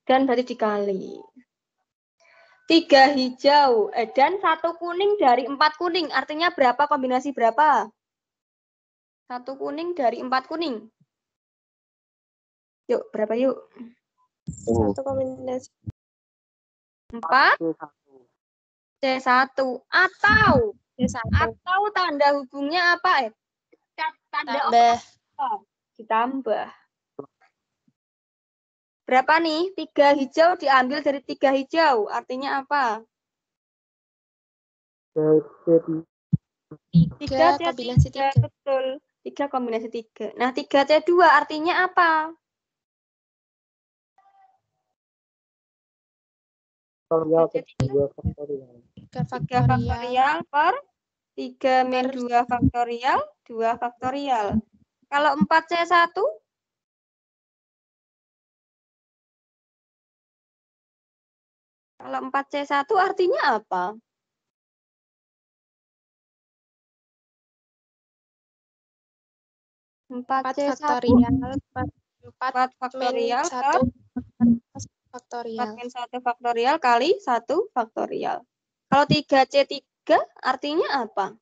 Dan berarti dikali. 3 hijau. Dan 1 kuning dari 4 kuning. Artinya berapa kombinasi berapa? 1 kuning dari 4 kuning. Yuk, berapa yuk? 1 kombinasi. 4 C1. Atau tanda hubungnya apa? Tanda Tambah. apa? Ditambah. Berapa nih? 3 hijau diambil dari 3 hijau. Artinya apa? 3 kombinasi 3. Betul. 3 kombinasi 3. Nah, 3C2 artinya apa? Faktorial 3 faktorial per 3 min 2 faktorial, 2 faktorial. Kalau 4C1? Kalau 4C1 artinya apa? 4 faktorial per 4 faktorial per 1 faktorial. 4 min 1 faktorial kali 1 faktorial. Kalau 3C3 artinya apa?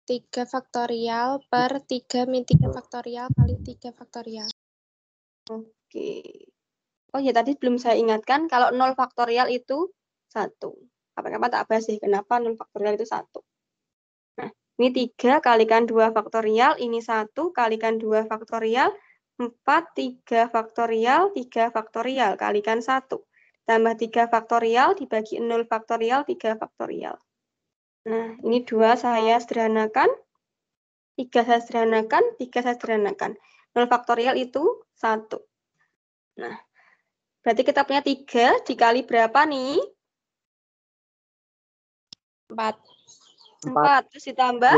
3 faktorial per 3 min 3 faktorial kali 3 faktorial. Oke. Oh ya, tadi belum saya ingatkan kalau 0 faktorial itu 1. Kapan-kapan tak bahas sih kenapa 0 faktorial itu 1. Nah, ini 3 kalikan 2 faktorial, ini 1 kalikan 2 faktorial, 4, 3 faktorial, 3 faktorial, kalikan 1. Tambah 3 faktorial, dibagi 0 faktorial, 3 faktorial. Nah, ini 2 saya sederhanakan, 3 saya sederhanakan, 3 saya sederhanakan. 0 faktorial itu 1. Nah, berarti kita punya 3 dikali berapa nih? 4. 4. Terus ditambah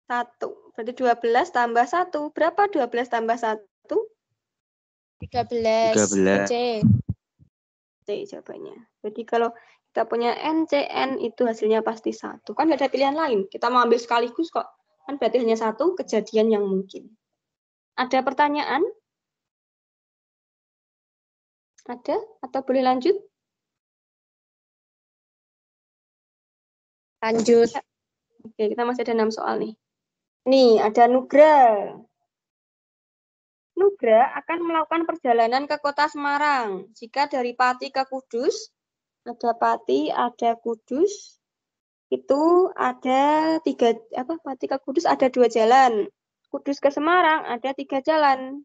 1. Berarti 12 tambah 1. Berapa 12 tambah 1? 13. C. C jawabannya. Jadi kalau kita punya NCN itu hasilnya pasti 1. Kan nggak ada pilihan lain. Kita mau ambil sekaligus kok. Kan berarti hanya 1 kejadian yang mungkin. Ada pertanyaan? Ada? Atau boleh lanjut? Lanjut. Oke, kita masih ada 6 soal nih. Nih, ada Nugra. Nugra akan melakukan perjalanan ke kota Semarang. Jika dari Pati ke Kudus, ada Pati, ada Kudus, itu ada Pati ke Kudus ada 2 jalan. Kudus ke Semarang ada 3 jalan.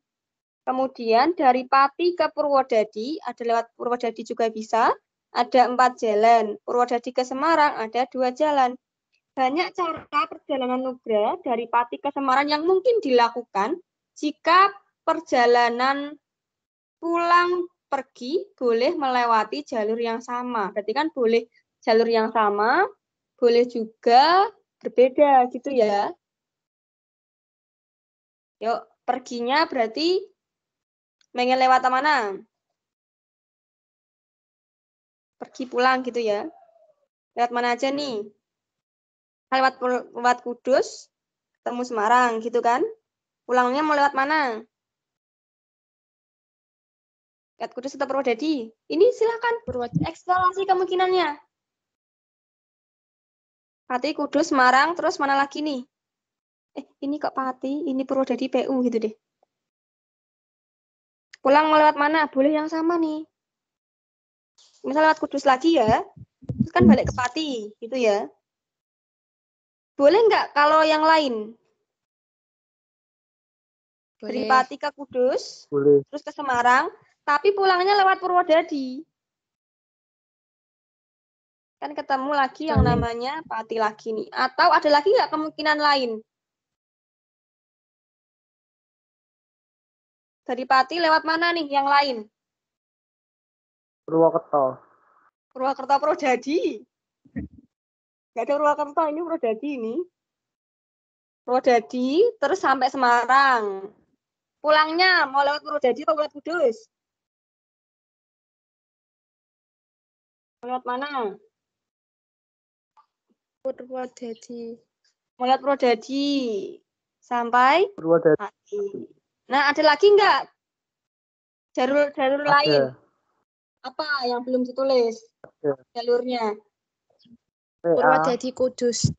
Kemudian dari Pati ke Purwodadi, ada lewat Purwodadi juga bisa, ada 4 jalan. Purwodadi ke Semarang ada 2 jalan. Banyak cara perjalanan Nugra dari Pati ke Semarang yang mungkin dilakukan jika perjalanan pulang pergi boleh melewati jalur yang sama. Berarti kan boleh jalur yang sama, boleh juga berbeda gitu ya. Yuk, perginya berarti pengen lewat mana? Pergi pulang gitu ya. Lewat mana aja nih? Lewat Kudus, ketemu Semarang gitu kan. Pulangnya mau lewat mana? Lewat Kudus atau Purwodadi? Ini silakan eksplorasi kemungkinannya. Pati, Kudus, Semarang, terus mana lagi nih? Ini kok Pati, ini Purwodadi, PU gitu deh. Pulang mau lewat mana? Boleh yang sama nih. Misal lewat Kudus lagi ya, terus kan balik ke Pati, gitu ya. Boleh nggak kalau yang lain? Dari Boleh. Pati ke Kudus, Boleh. terus ke Semarang, tapi pulangnya lewat Purwodadi. Kan ketemu lagi yang namanya Pati lagi nih. Atau ada lagi nggak kemungkinan lain? Dari Pati lewat mana nih yang lain? Purwokerto. Purwokerto, Purwodadi. Nggak ada Purwokerto, ini Purwodadi ini. Purwodadi, terus sampai Semarang. Pulangnya mau lewat Purwodadi atau lewat Kudus? Lewat mana? Purwodadi. Mau lewat Purwodadi. Sampai Purwodadi. Pati. Nah, ada lagi nggak? Jalur lain. Ada. Apa yang belum ditulis? Ada. Jalurnya. Purwodadi Kudus.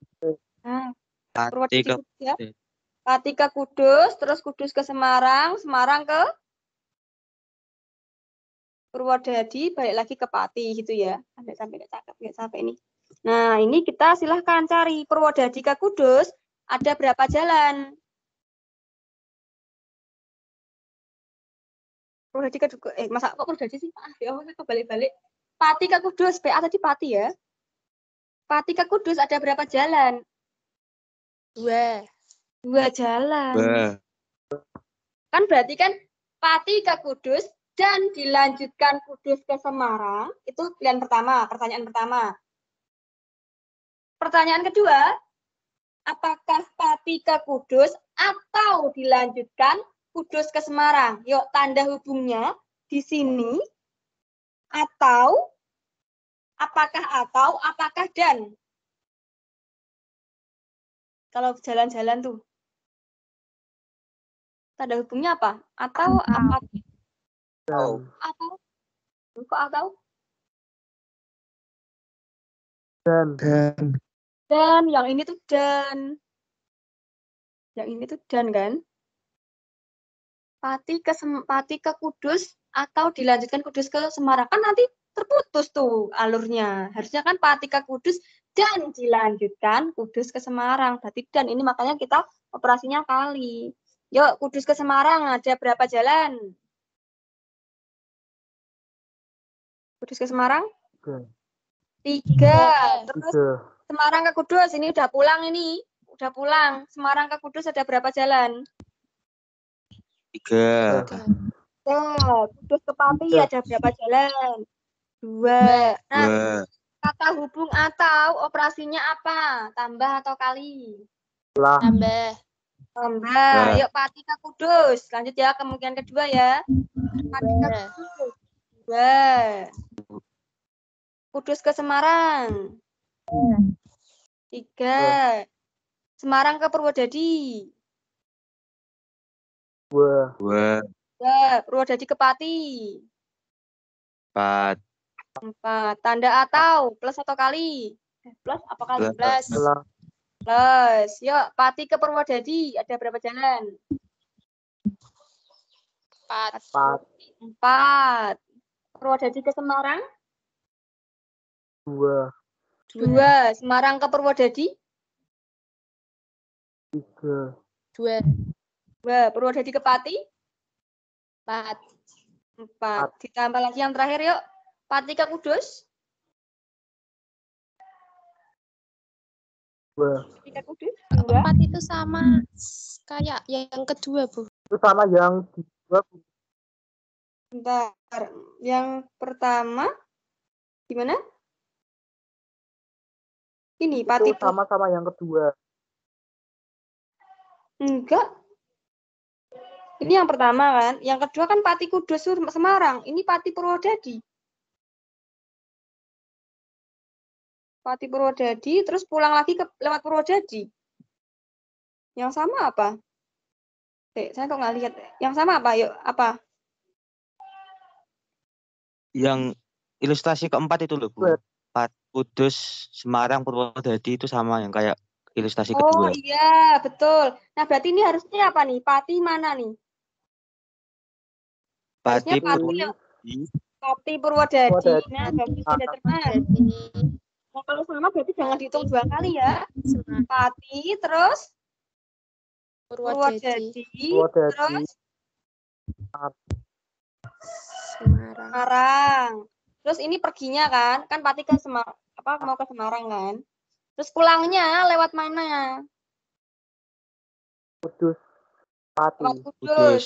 Nah, Pati Purwodadi ke Kudus ya. Pati ke Kudus, terus Kudus ke Semarang, Semarang ke Purwodadi, balik lagi ke Pati gitu ya. Sampai nggak sampai ini. Nah, ini kita silahkan cari Purwodadi ke Kudus, ada berapa jalan? Purwodadi ke masa kok Purwodadi sih? Ya Allah, kebalik-balik. Pati ke Kudus, PA tadi Pati ya. Pati ke Kudus ada berapa jalan? 2. 2 jalan. Wah. Kan berarti kan Pati ke Kudus dan dilanjutkan Kudus ke Semarang, itu pilihan pertama, pertanyaan pertama. Pertanyaan kedua, apakah Pati ke Kudus atau dilanjutkan Kudus ke Semarang? Yuk, tanda hubungnya di sini. Atau, apakah dan? Kalau jalan-jalan tuh. Tanda hubungnya apa? Atau apa? Atau? Kok atau? Dan. Dan, yang ini tuh dan. Yang ini tuh dan kan? Pati ke Kudus atau dilanjutkan Kudus ke Semarang. Kan nanti terputus tuh alurnya. Harusnya kan Pati ke Kudus dan dilanjutkan Kudus ke Semarang. Berarti dan ini makanya kita operasinya kali. Yuk, Kudus ke Semarang ada berapa jalan? Kudus ke Semarang? 3. Terus 3. Semarang ke Kudus, ini udah pulang ini. Udah pulang. Semarang ke Kudus ada berapa jalan? 3. Kudus ke Pati ada berapa jalan? 2. Nah, 2. kata hubung atau operasinya apa? Tambah atau kali? Tambah. Tambah. Yuk Pati ke Kudus. Lanjut ya, kemungkinan kedua ya. Pati ke Kudus. 2. Kudus ke Semarang. 3. Semarang ke Purwodadi. 2. 2. 2. Purwodadi ke Pati. 4. 4. Tanda atau plus atau kali? Plus apa kali? Plus. Plus. Plus. Yuk, Pati ke Purwodadi. Ada berapa jalan? 4. 4. Purwodadi ke Semarang? 2. 2. Semarang ke Purwodadi? 3. 2. 2. Purwodadi ke Pati? 4. 4. Ditambah lagi yang terakhir yuk. Pati ke Kudus? 2. Pati ke Kudus? 2. 4 itu sama kayak yang kedua, Bu. Itu sama yang di 2. Bentar. Yang pertama gimana? Ini Pati Itu sama-sama yang kedua. Enggak. Ini yang pertama kan. Yang kedua kan Pati Kudus Semarang. Ini Pati Purwodadi. Pati Purwodadi terus pulang lagi lewat Purwodadi. Yang sama apa? Saya kok nggak lihat. Yang sama apa? Yuk, apa? Yang ilustrasi keempat itu loh, Bu. Kudus, Semarang, Purwodadi itu sama yang kayak ilustrasi Oh kedua. iya, betul. Nah, berarti ini harusnya apa nih? Pati mana nih? Harusnya Pati Pati, Purwodadi. Purwodadi. Nah, bagus sudah teman. Berarti Nah, kalau sama berarti jangan dihitung 2 kali ya. Semarang. Pati, terus Purwodadi. terus Semarang. Semarang. Terus ini perginya kan Pati ke Semarang, mau ke Semarang kan? Terus pulangnya lewat mana? Kudus. Pati. Lewat Kudus. Kudus.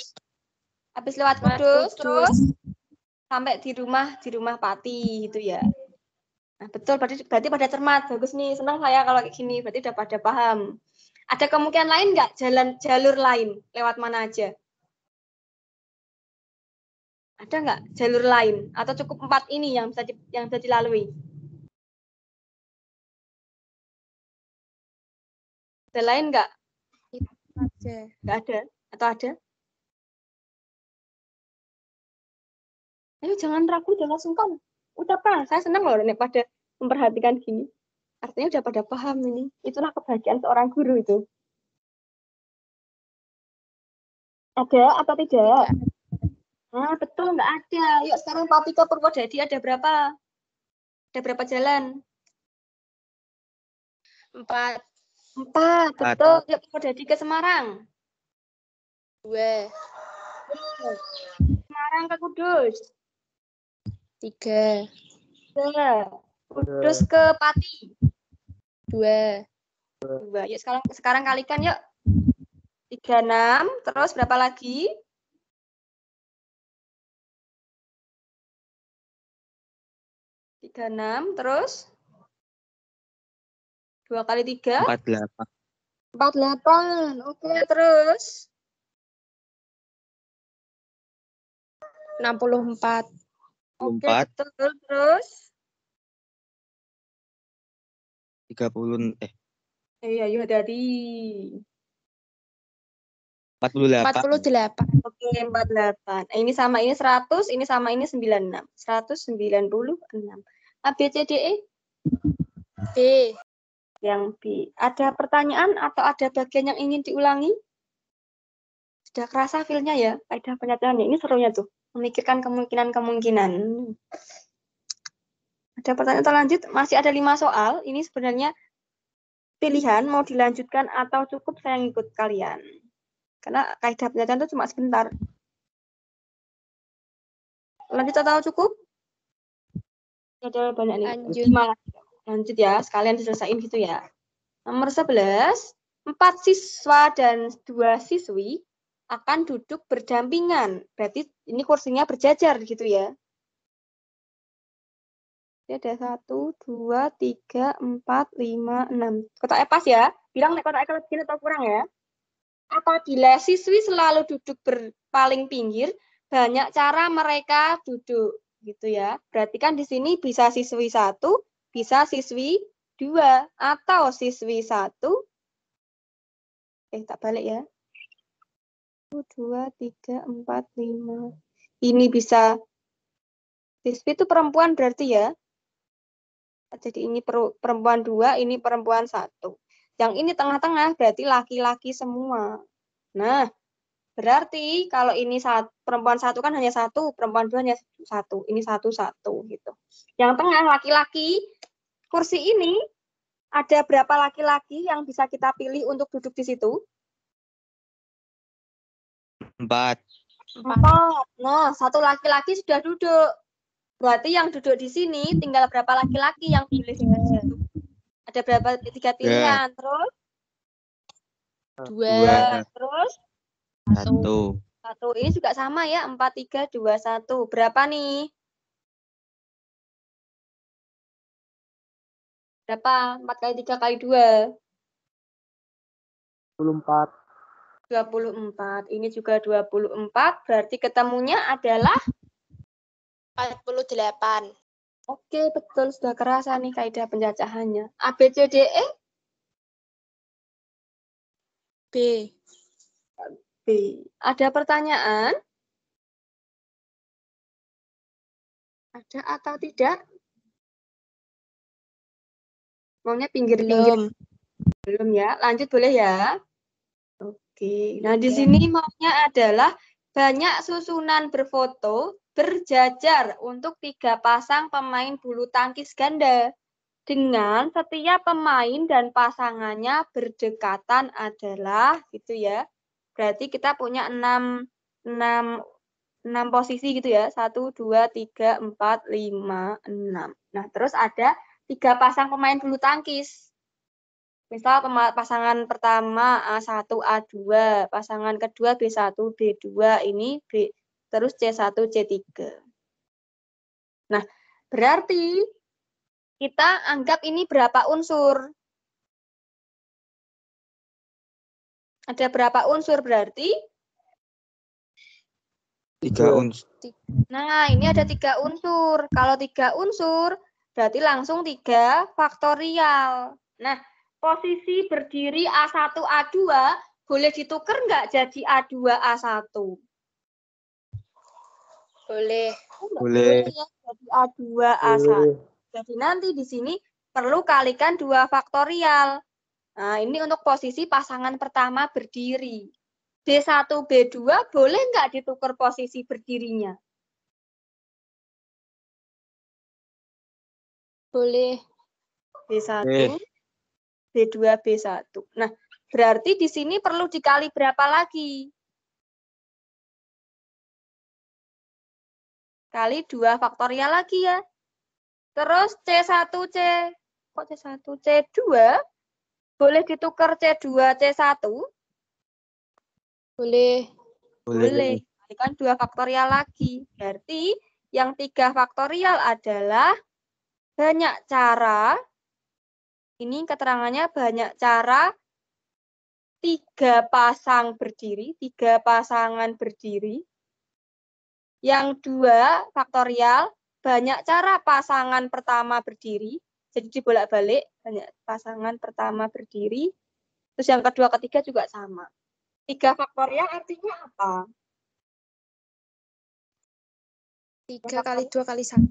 Habis lewat Kudus, terus Kudus. sampai di rumah Pati gitu ya. Nah, betul, berarti pada cermat. Bagus nih, senang saya kalau kayak gini. Berarti udah pada paham. Ada kemungkinan lain nggak? Jalur lain? Lewat mana aja? Ada nggak jalur lain? Atau cukup 4 ini yang bisa dilalui? Ada lain nggak? Aja. Nggak ada? Atau ada? Ayo jangan ragu, jangan sungkan. Udah paham. Saya senang loh nih pada memperhatikan gini. Artinya udah pada paham ini. Itulah kebahagiaan seorang guru itu. Ada atau tidak? Nah, betul, nggak ada. Yuk sekarang Pati ke Purwodadi ada berapa? Ada berapa jalan? 4. 4, betul. Yuk Purwodadi ke Semarang. 2. Semarang ke Kudus. 3. 2. Kudus ke Pati. 2. 2. Yuk sekarang kalikan yuk. 36, terus berapa lagi? 36, terus 2 kali 3? 48. 48. Oke, terus 64. oke, 4. betul, terus 30. iya, dari 48. 48. oke, 48. Ini sama ini 100, ini sama ini 96. 196. A, B, C, D, E? B. Yang B. Ada pertanyaan atau ada bagian yang ingin diulangi? Sudah kerasa feel-nya ya, kaidah penyataan ini serunya tuh. Memikirkan kemungkinan-kemungkinan. Ada pertanyaan terlanjut, masih ada 5 soal. Ini sebenarnya pilihan mau dilanjutkan atau cukup saya ngikut kalian. Karena kaidah penyataan itu cuma sebentar. Lanjut atau cukup? Ada banyak nih. Lanjut. Lanjut ya, sekalian diselesain gitu ya. Nomor 11, 4 siswa dan 2 siswi akan duduk berdampingan. Berarti ini kursinya berjajar gitu ya. Ini ada 1, 2, 3, 4, 5, 6. Kotaknya pas ya. Bilang nih kotaknya kelebihan atau kurang ya. Apabila siswi selalu duduk paling pinggir, banyak cara mereka duduk gitu ya. Berarti kan di sini bisa siswi 1, bisa siswi 2, atau siswi 1. Tak balik ya. 1, 2, 3, 4, 5. Ini bisa Biswi itu perempuan berarti ya. Jadi ini perempuan 2, ini perempuan 1. Yang ini tengah-tengah berarti laki-laki semua. Nah, berarti kalau ini perempuan 1 kan hanya 1, perempuan 2 hanya 1. Ini 1-1 gitu. Yang tengah laki-laki, kursi ini ada berapa laki-laki yang bisa kita pilih untuk duduk di situ? 4. 4. Nah, 1 laki-laki sudah duduk. Berarti yang duduk di sini tinggal berapa laki-laki yang boleh duduk di situ? Ada berapa? 3 pilihan. Terus 2, terus 1. 1. Ini juga sama ya, 4, 3, 2, 1. Berapa nih? Berapa? 4 kali 3 kali 2. 24. 24. Ini juga 24. Berarti ketemunya adalah 48. oke, betul. Sudah kerasa nih kaidah pencacahannya. A, B, C, D, E? B. B. Ada pertanyaan? Ada atau tidak? Maunya pinggir-pinggir? Belum ya. Lanjut boleh ya? Oke. Nah, di sini maunya adalah banyak susunan berfoto berjajar untuk 3 pasang pemain bulu tangkis ganda. Dengan setiap pemain dan pasangannya berdekatan adalah gitu ya. Berarti kita punya 6 posisi gitu ya. 1, 2, 3, 4, 5, 6. Nah, terus ada 3 pasang pemain bulu tangkis. Misal pasangan pertama A1, A2, pasangan kedua B1, B2, ini B, terus C1, C3. Nah, berarti kita anggap ini berapa unsur? Ada berapa unsur berarti? 3 unsur. Nah, ini ada 3 unsur. Kalau 3 unsur, berarti langsung 3 faktorial. Nah, posisi berdiri A1, A2 boleh ditukar nggak jadi A2, A1? Boleh. Boleh. Ya, jadi A2, A1. Jadi nanti di sini perlu kalikan 2 faktorial. Nah, ini untuk posisi pasangan pertama berdiri. B1, B2 boleh nggak ditukar posisi berdirinya? Boleh. B1, B2, B1. Nah, berarti di sini perlu dikali berapa lagi? Kali 2 faktorial lagi ya. Terus C1, kok C1, C2 boleh ditukar C2, C1? Boleh. Boleh. Kalikan 2 faktorial lagi. Berarti yang 3 faktorial adalah banyak cara. Ini keterangannya banyak cara 3 pasang berdiri, 3 pasangan berdiri. Yang 2 faktorial, banyak cara pasangan pertama berdiri. Jadi dibolak-balik, banyak pasangan pertama berdiri. Terus yang kedua, ketiga juga sama. 3 faktorial artinya apa? 3 kali 2 kali 1.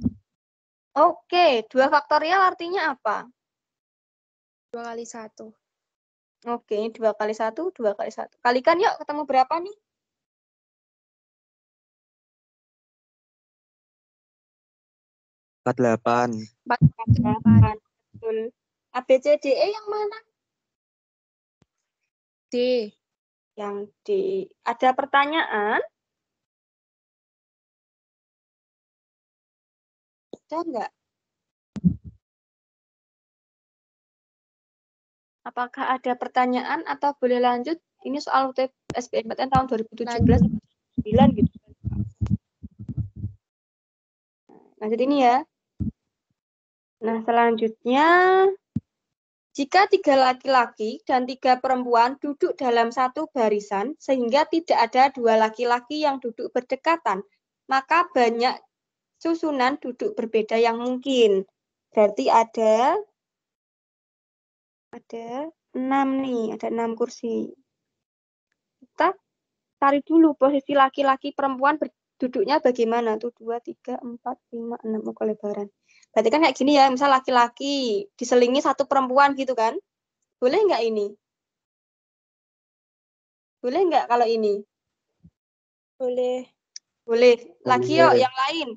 Oke, 2 faktorial artinya apa? 2 kali 1. Oke, 2 kali 1, 2 kali 1. Kalikan yuk, ketemu berapa nih? 48. 48. Betul. A, B, C, D, E yang mana? D. Yang D. Ada pertanyaan? Ada enggak? Apakah ada pertanyaan atau boleh lanjut? Ini soal SBMPTN tahun 2017 9 gitu. Lanjut ini ya. Nah, selanjutnya jika 3 laki-laki dan 3 perempuan duduk dalam satu barisan sehingga tidak ada 2 laki-laki yang duduk berdekatan, maka banyak susunan duduk berbeda yang mungkin. Berarti ada 6 nih, ada 6 kursi. Kita cari dulu posisi laki-laki perempuan duduknya bagaimana tuh? 2, 3, 4, 5, 6 kelebaran. Berarti kan kayak gini ya, misal laki-laki diselingi satu perempuan gitu kan? Boleh nggak ini? Boleh nggak kalau ini? Boleh. Boleh. Lagi yuk, Boleh. yang lain.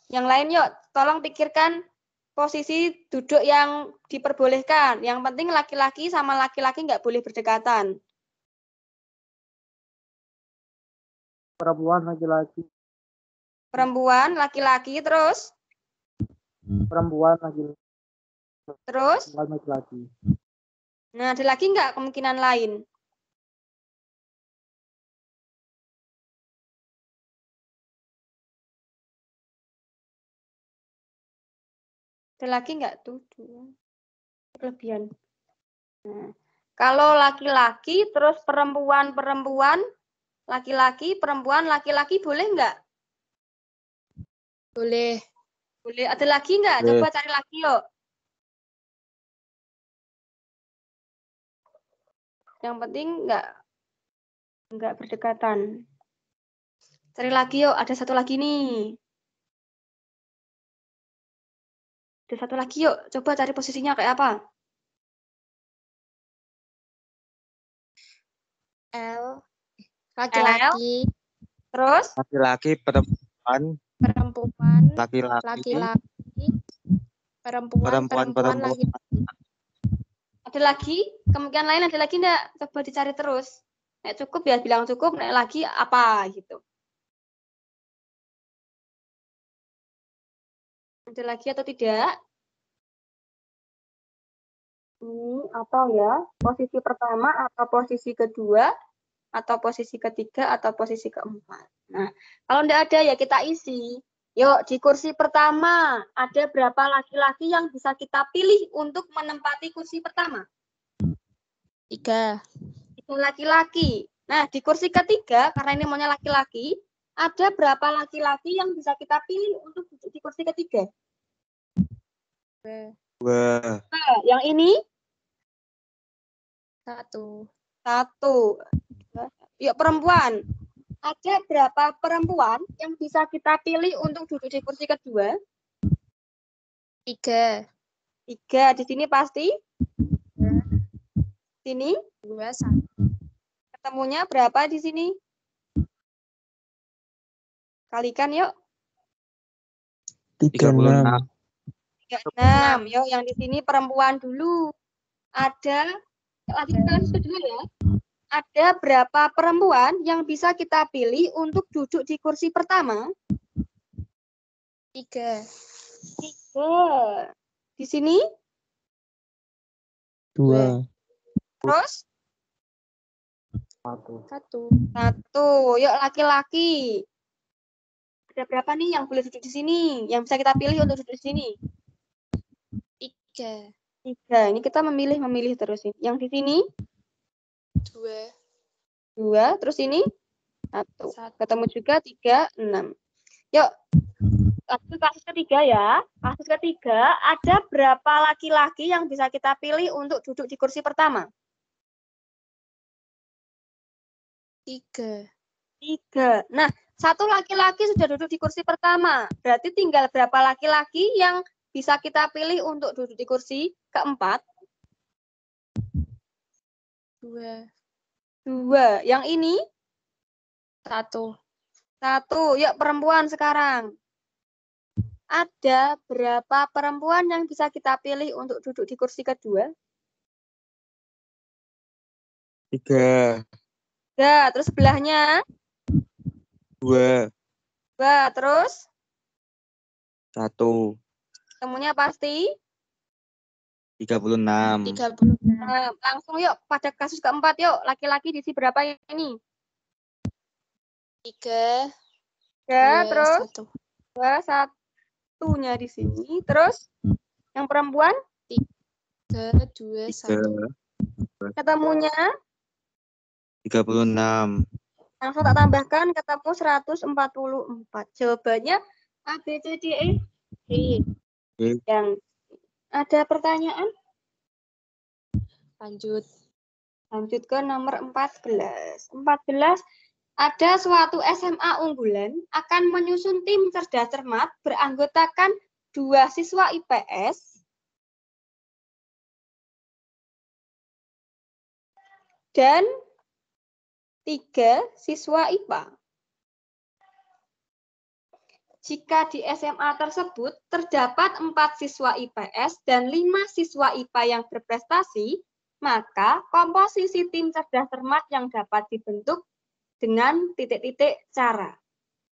Yang lain yuk, tolong pikirkan posisi duduk yang diperbolehkan. Yang penting laki-laki sama laki-laki nggak boleh berdekatan. Perempuan laki-laki. Perempuan, laki-laki, terus? Perempuan laki-laki. Terus? Perempuan laki-laki. Nah, ada lagi nggak kemungkinan lain? Ada lagi nggak tuh? 2. Kelebihan. Nah, kalau laki-laki, terus perempuan-perempuan, laki-laki, perempuan, laki-laki, boleh nggak? Boleh. Boleh. Ada lagi nggak? Boleh. Coba cari lagi yuk. Yang penting nggak berdekatan. Cari lagi yuk. Ada satu lagi nih. Ada satu lagi yuk. Coba cari posisinya kayak apa? L. Laki-laki, Terus? Laki-laki, perempuan, perempuan, laki-laki, laki-laki, perempuan, perempuan. laki-laki. Ada lagi? Kemungkinan lain ada lagi nggak? Coba dicari terus. Nek cukup ya bilang cukup, nek lagi apa gitu. Ada lagi atau tidak? Ini atau ya, posisi pertama atau posisi kedua atau posisi ketiga atau posisi keempat. Nah, kalau tidak ada ya kita isi. Yuk, di kursi pertama ada berapa laki-laki yang bisa kita pilih untuk menempati kursi pertama? 3. Itu laki-laki. Nah, di kursi ketiga, karena ini maunya laki-laki, ada berapa laki-laki yang bisa kita pilih untuk duduk di kursi ketiga? 2. Nah, yang ini 1. 1. Yuk, perempuan. Ada berapa perempuan yang bisa kita pilih untuk duduk di kursi kedua? 3. 3. Di sini pasti? Sini? 2, 1. Ketemunya berapa di sini? Kalikan yuk. 36. 36. Yuk, yang di sini perempuan dulu. Ada, lagi kasus kedua ya. Ada berapa perempuan yang bisa kita pilih untuk duduk di kursi pertama? 3. 3. Di sini? 2. Terus? 1. 1. Yuk, laki-laki. Ada berapa nih yang boleh duduk di sini? Yang bisa kita pilih untuk duduk di sini? 3. 3. Ini kita memilih terus. Yang di sini? 2. 2. Terus ini? 1. 1. Ketemu juga 3, 6. Yuk, kasus ketiga ya. Kasus ketiga, ada berapa laki-laki yang bisa kita pilih untuk duduk di kursi pertama? 3. 3. Nah, satu laki-laki sudah duduk di kursi pertama. Berarti tinggal berapa laki-laki yang bisa kita pilih untuk duduk di kursi keempat? 2. 2. Yang ini? 1. 1. Yuk, perempuan sekarang. Ada berapa perempuan yang bisa kita pilih untuk duduk di kursi kedua? 3. 3. Terus sebelahnya? 2. 2. Terus? 1. Temunya pasti? 36. 36. Nah, langsung yuk pada kasus keempat yuk. Laki-laki diisi berapa ini? 3. 3. 2, Terus? 1. 2. Satunya di sini. Terus? Yang perempuan? 3, 2, 3. 1. Ketemunya? 36. Langsung tak tambahkan ketemu 144. Jawabannya A, B, C, D, E. Yang ada pertanyaan? Lanjut. Lanjut ke nomor 14. 14 Ada suatu SMA unggulan akan menyusun tim cerdas cermat beranggotakan 2 siswa IPS dan 3 siswa IPA. Jika di SMA tersebut terdapat 4 siswa IPS dan 5 siswa IPA yang berprestasi, maka komposisi tim cerdas cermat yang dapat dibentuk dengan titik-titik cara.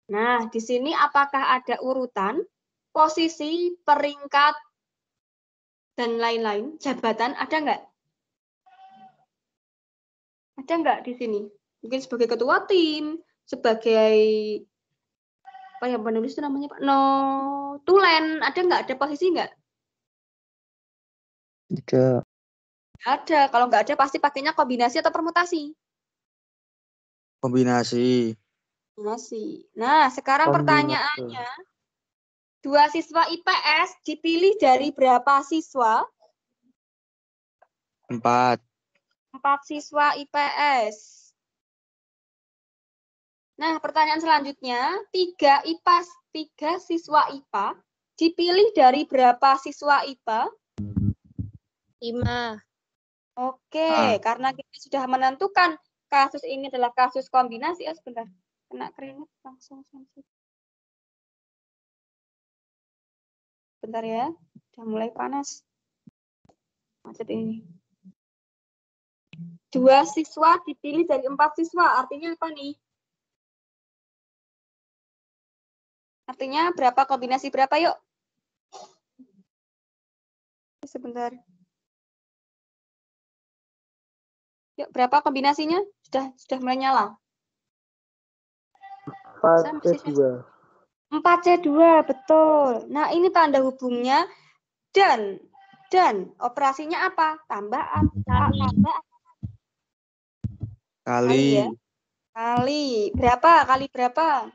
Nah, di sini apakah ada urutan, posisi, peringkat, dan lain-lain? Jabatan ada nggak? Ada nggak di sini? Mungkin sebagai ketua tim, sebagai apa yang penulis itu namanya Pak? Notulen, ada nggak? Ada posisi nggak? Tidak. Ada. Kalau nggak ada pasti pakainya kombinasi atau permutasi? Kombinasi. Kombinasi. Nah, sekarang Kombinasi. pertanyaannya, 2 siswa IPS dipilih dari berapa siswa? 4. 4 siswa IPS. Nah, pertanyaan selanjutnya, 3 siswa IPA dipilih dari berapa siswa IPA? 5. Oke, karena kita sudah menentukan kasus ini adalah kasus kombinasi. Sebentar, kena keringat langsung. Bentar ya, udah mulai panas. Macet ini. 2 siswa dipilih dari 4 siswa, artinya apa nih? Artinya berapa kombinasi berapa, yuk? Sebentar. Yuk, berapa kombinasinya? Sudah mulai nyala. 4C2. 4C2, betul. Nah, ini tanda hubungnya dan operasinya apa? Tambah Kali. ya. Kali. Berapa? Kali berapa?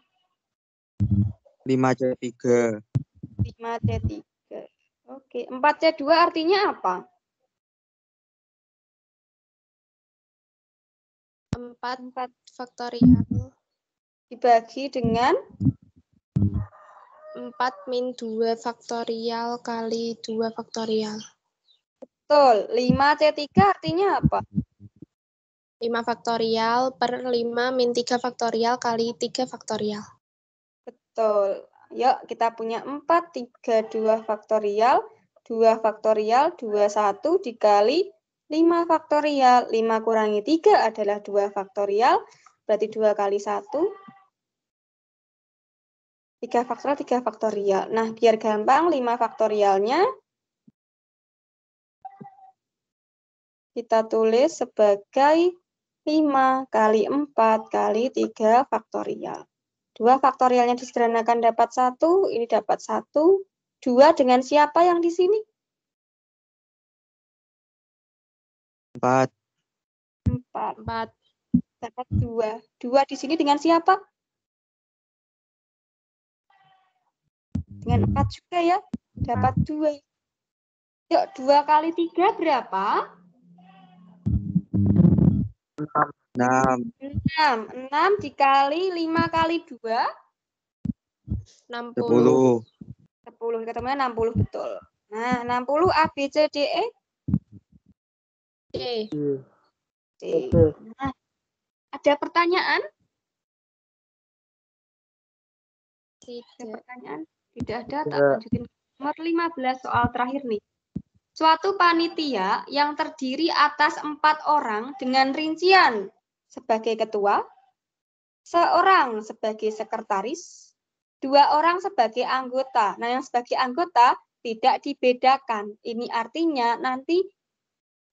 5C3. 5C3. Oke, 4C2 artinya apa? 4 faktorial. Dibagi dengan 4 min 2 faktorial kali 2 faktorial. betul. 5C3 artinya apa? 5 faktorial per 5 min 3 faktorial kali 3 faktorial. Betul. Yuk, kita punya 4, 3, 2 faktorial, 2 faktorial, 21 dikali 5 faktorial. 5 kurangi 3 adalah 2 faktorial, berarti 2 kali 1. 3 faktorial, 3 faktorial. Nah, biar gampang, 5 faktorialnya kita tulis sebagai 5 kali 4 kali 3 faktorial. 2 faktorialnya disederhanakan dapat 1, ini dapat 1. 2 dengan siapa yang di sini? 4. 4. Dapat 2. 2 di sini dengan siapa? Dengan 4 juga ya. Dapat 2. Yuk, 2 kali 3 berapa? 6. 6 dikali 5 kali 2? 60. 10. Ketemunya 60, betul. Nah, 60 A, B, C, D, E? D. D. Nah, ada pertanyaan? Ada Tidak. pertanyaan? Tidak ada, tak lanjutin. Nomor 15, soal terakhir nih. Suatu panitia yang terdiri atas 4 orang dengan rincian sebagai ketua, seorang sebagai sekretaris, 2 orang sebagai anggota. Nah, yang sebagai anggota tidak dibedakan. Ini artinya nanti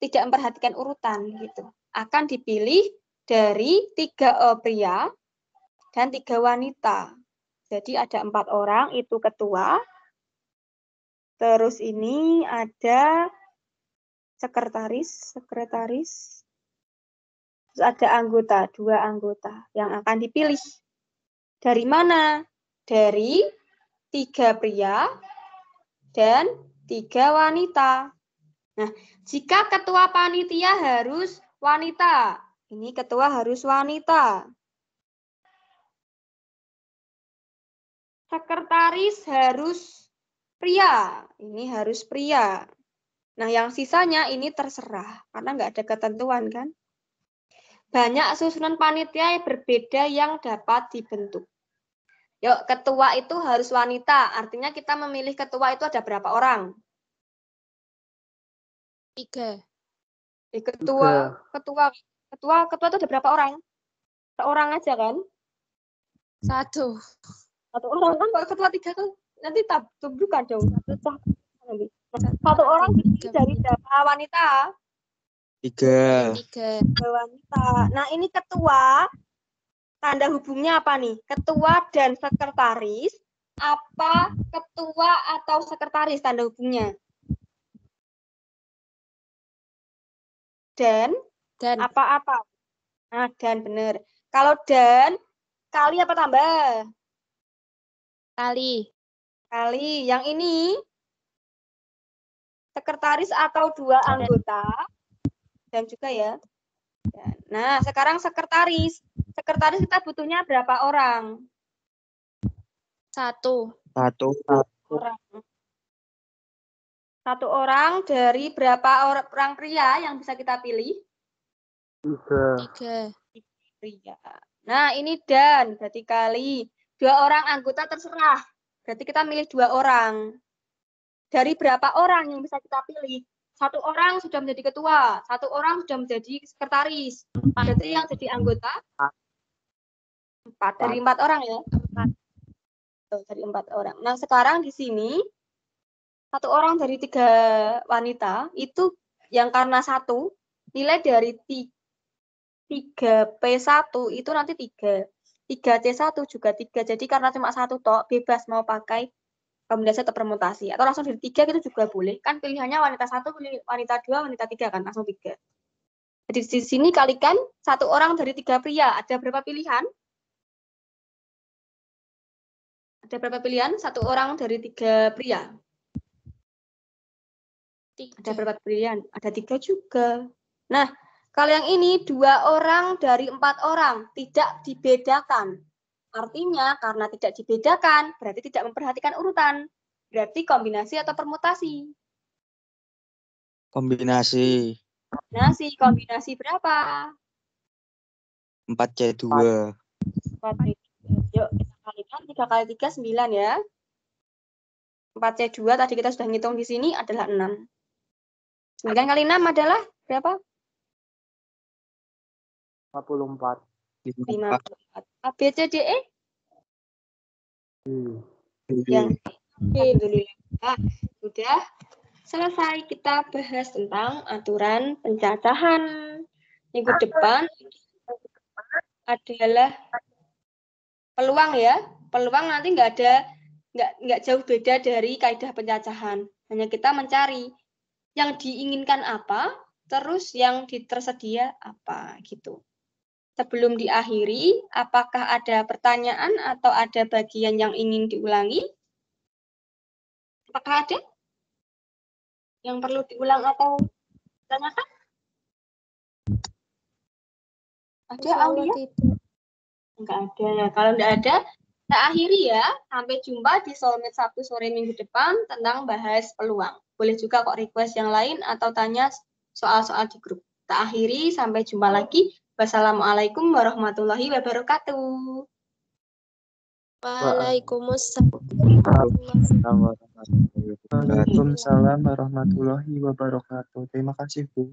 tidak memperhatikan urutan gitu. Akan dipilih dari 3 pria dan 3 wanita. Jadi ada 4 orang, itu ketua. Terus ini ada sekretaris. Terus ada anggota, 2 anggota yang akan dipilih. Dari mana? Dari 3 pria dan 3 wanita. Nah, jika ketua panitia harus wanita, ini ketua harus wanita. sekretaris harus pria. Ini harus pria. Nah, yang sisanya ini terserah, karena nggak ada ketentuan kan. Banyak susunan panitia yang berbeda yang dapat dibentuk. Yuk, ketua itu harus wanita. Artinya kita memilih ketua itu ada berapa orang? 3. Ketua itu ada berapa orang? Seorang aja kan? 1. Satu orang kan, kalau ketua 3 tuh nanti bukan dong. Satu orang dari berapa wanita? 3. 3. Wanita. Nah, ini ketua, tanda hubungnya apa nih? Ketua dan sekretaris, apa ketua atau sekretaris tanda hubungnya? Dan apa-apa. Nah, dan benar. Kalau dan, kali apa tambah? Kali. Kali. Yang ini, sekretaris atau 2 anggota. Dan juga ya. Nah, sekarang sekretaris. Sekretaris kita butuhnya berapa orang? 1. Orang. 1 orang dari berapa orang pria yang bisa kita pilih? 3. Pria. Nah, ini dan, berarti kali. 2 orang anggota terserah. Berarti kita milih 2 orang. Dari berapa orang yang bisa kita pilih? 1 orang sudah menjadi ketua, 1 orang sudah menjadi sekretaris. Berarti yang jadi anggota? 4. Dari 4 orang ya? 4. Dari 4 orang. Nah, sekarang di sini 1 orang dari 3 wanita itu yang karena 1 nilai dari 3P1 itu nanti 3. 3C1 juga 3. Jadi karena cuma 1 tok, bebas mau pakai kombinasi atau permutasi. Atau langsung dari 3 itu juga boleh. Kan pilihannya wanita 1, wanita 2, wanita 3 kan. Langsung 3. Jadi di sini kalikan 1 orang dari 3 pria. Ada berapa pilihan? Ada berapa pilihan? 1 orang dari 3 pria. 3. Ada berapa pilihan? Ada 3 juga. Nah, kalau yang ini 2 orang dari 4 orang. Tidak dibedakan. Artinya karena tidak dibedakan, berarti tidak memperhatikan urutan. Berarti kombinasi atau permutasi? Kombinasi. Kombinasi berapa? 4C2. 4C2. Yuk, kita kalikan 3 kali 3, 9 ya. 4C2 tadi kita sudah ngitung di sini adalah 6. 9 kali 6 adalah berapa? 54. 54. A, B, C, D, E? Yang Alhamdulillah. Sudah selesai kita bahas tentang aturan pencacahan. Minggu depan adalah peluang ya. Peluang nanti nggak jauh beda dari kaidah pencacahan. Hanya kita mencari yang diinginkan apa, terus yang tersedia apa gitu. Sebelum diakhiri, apakah ada pertanyaan atau ada bagian yang ingin diulangi? Apakah ada yang perlu diulang atau ditanyakan? Ada, Aulia? Enggak ada ya. Kalau enggak ada, kita akhiri ya. Sampai jumpa di Soulmate Sabtu sore minggu depan tentang bahas peluang. Boleh juga kok request yang lain atau tanya soal-soal di grup. Kita akhiri, sampai jumpa lagi. Wassalamualaikum warahmatullahi wabarakatuh. Waalaikumsalam. Waalaikumsalam warahmatullahi wabarakatuh. Terima kasih, Bu.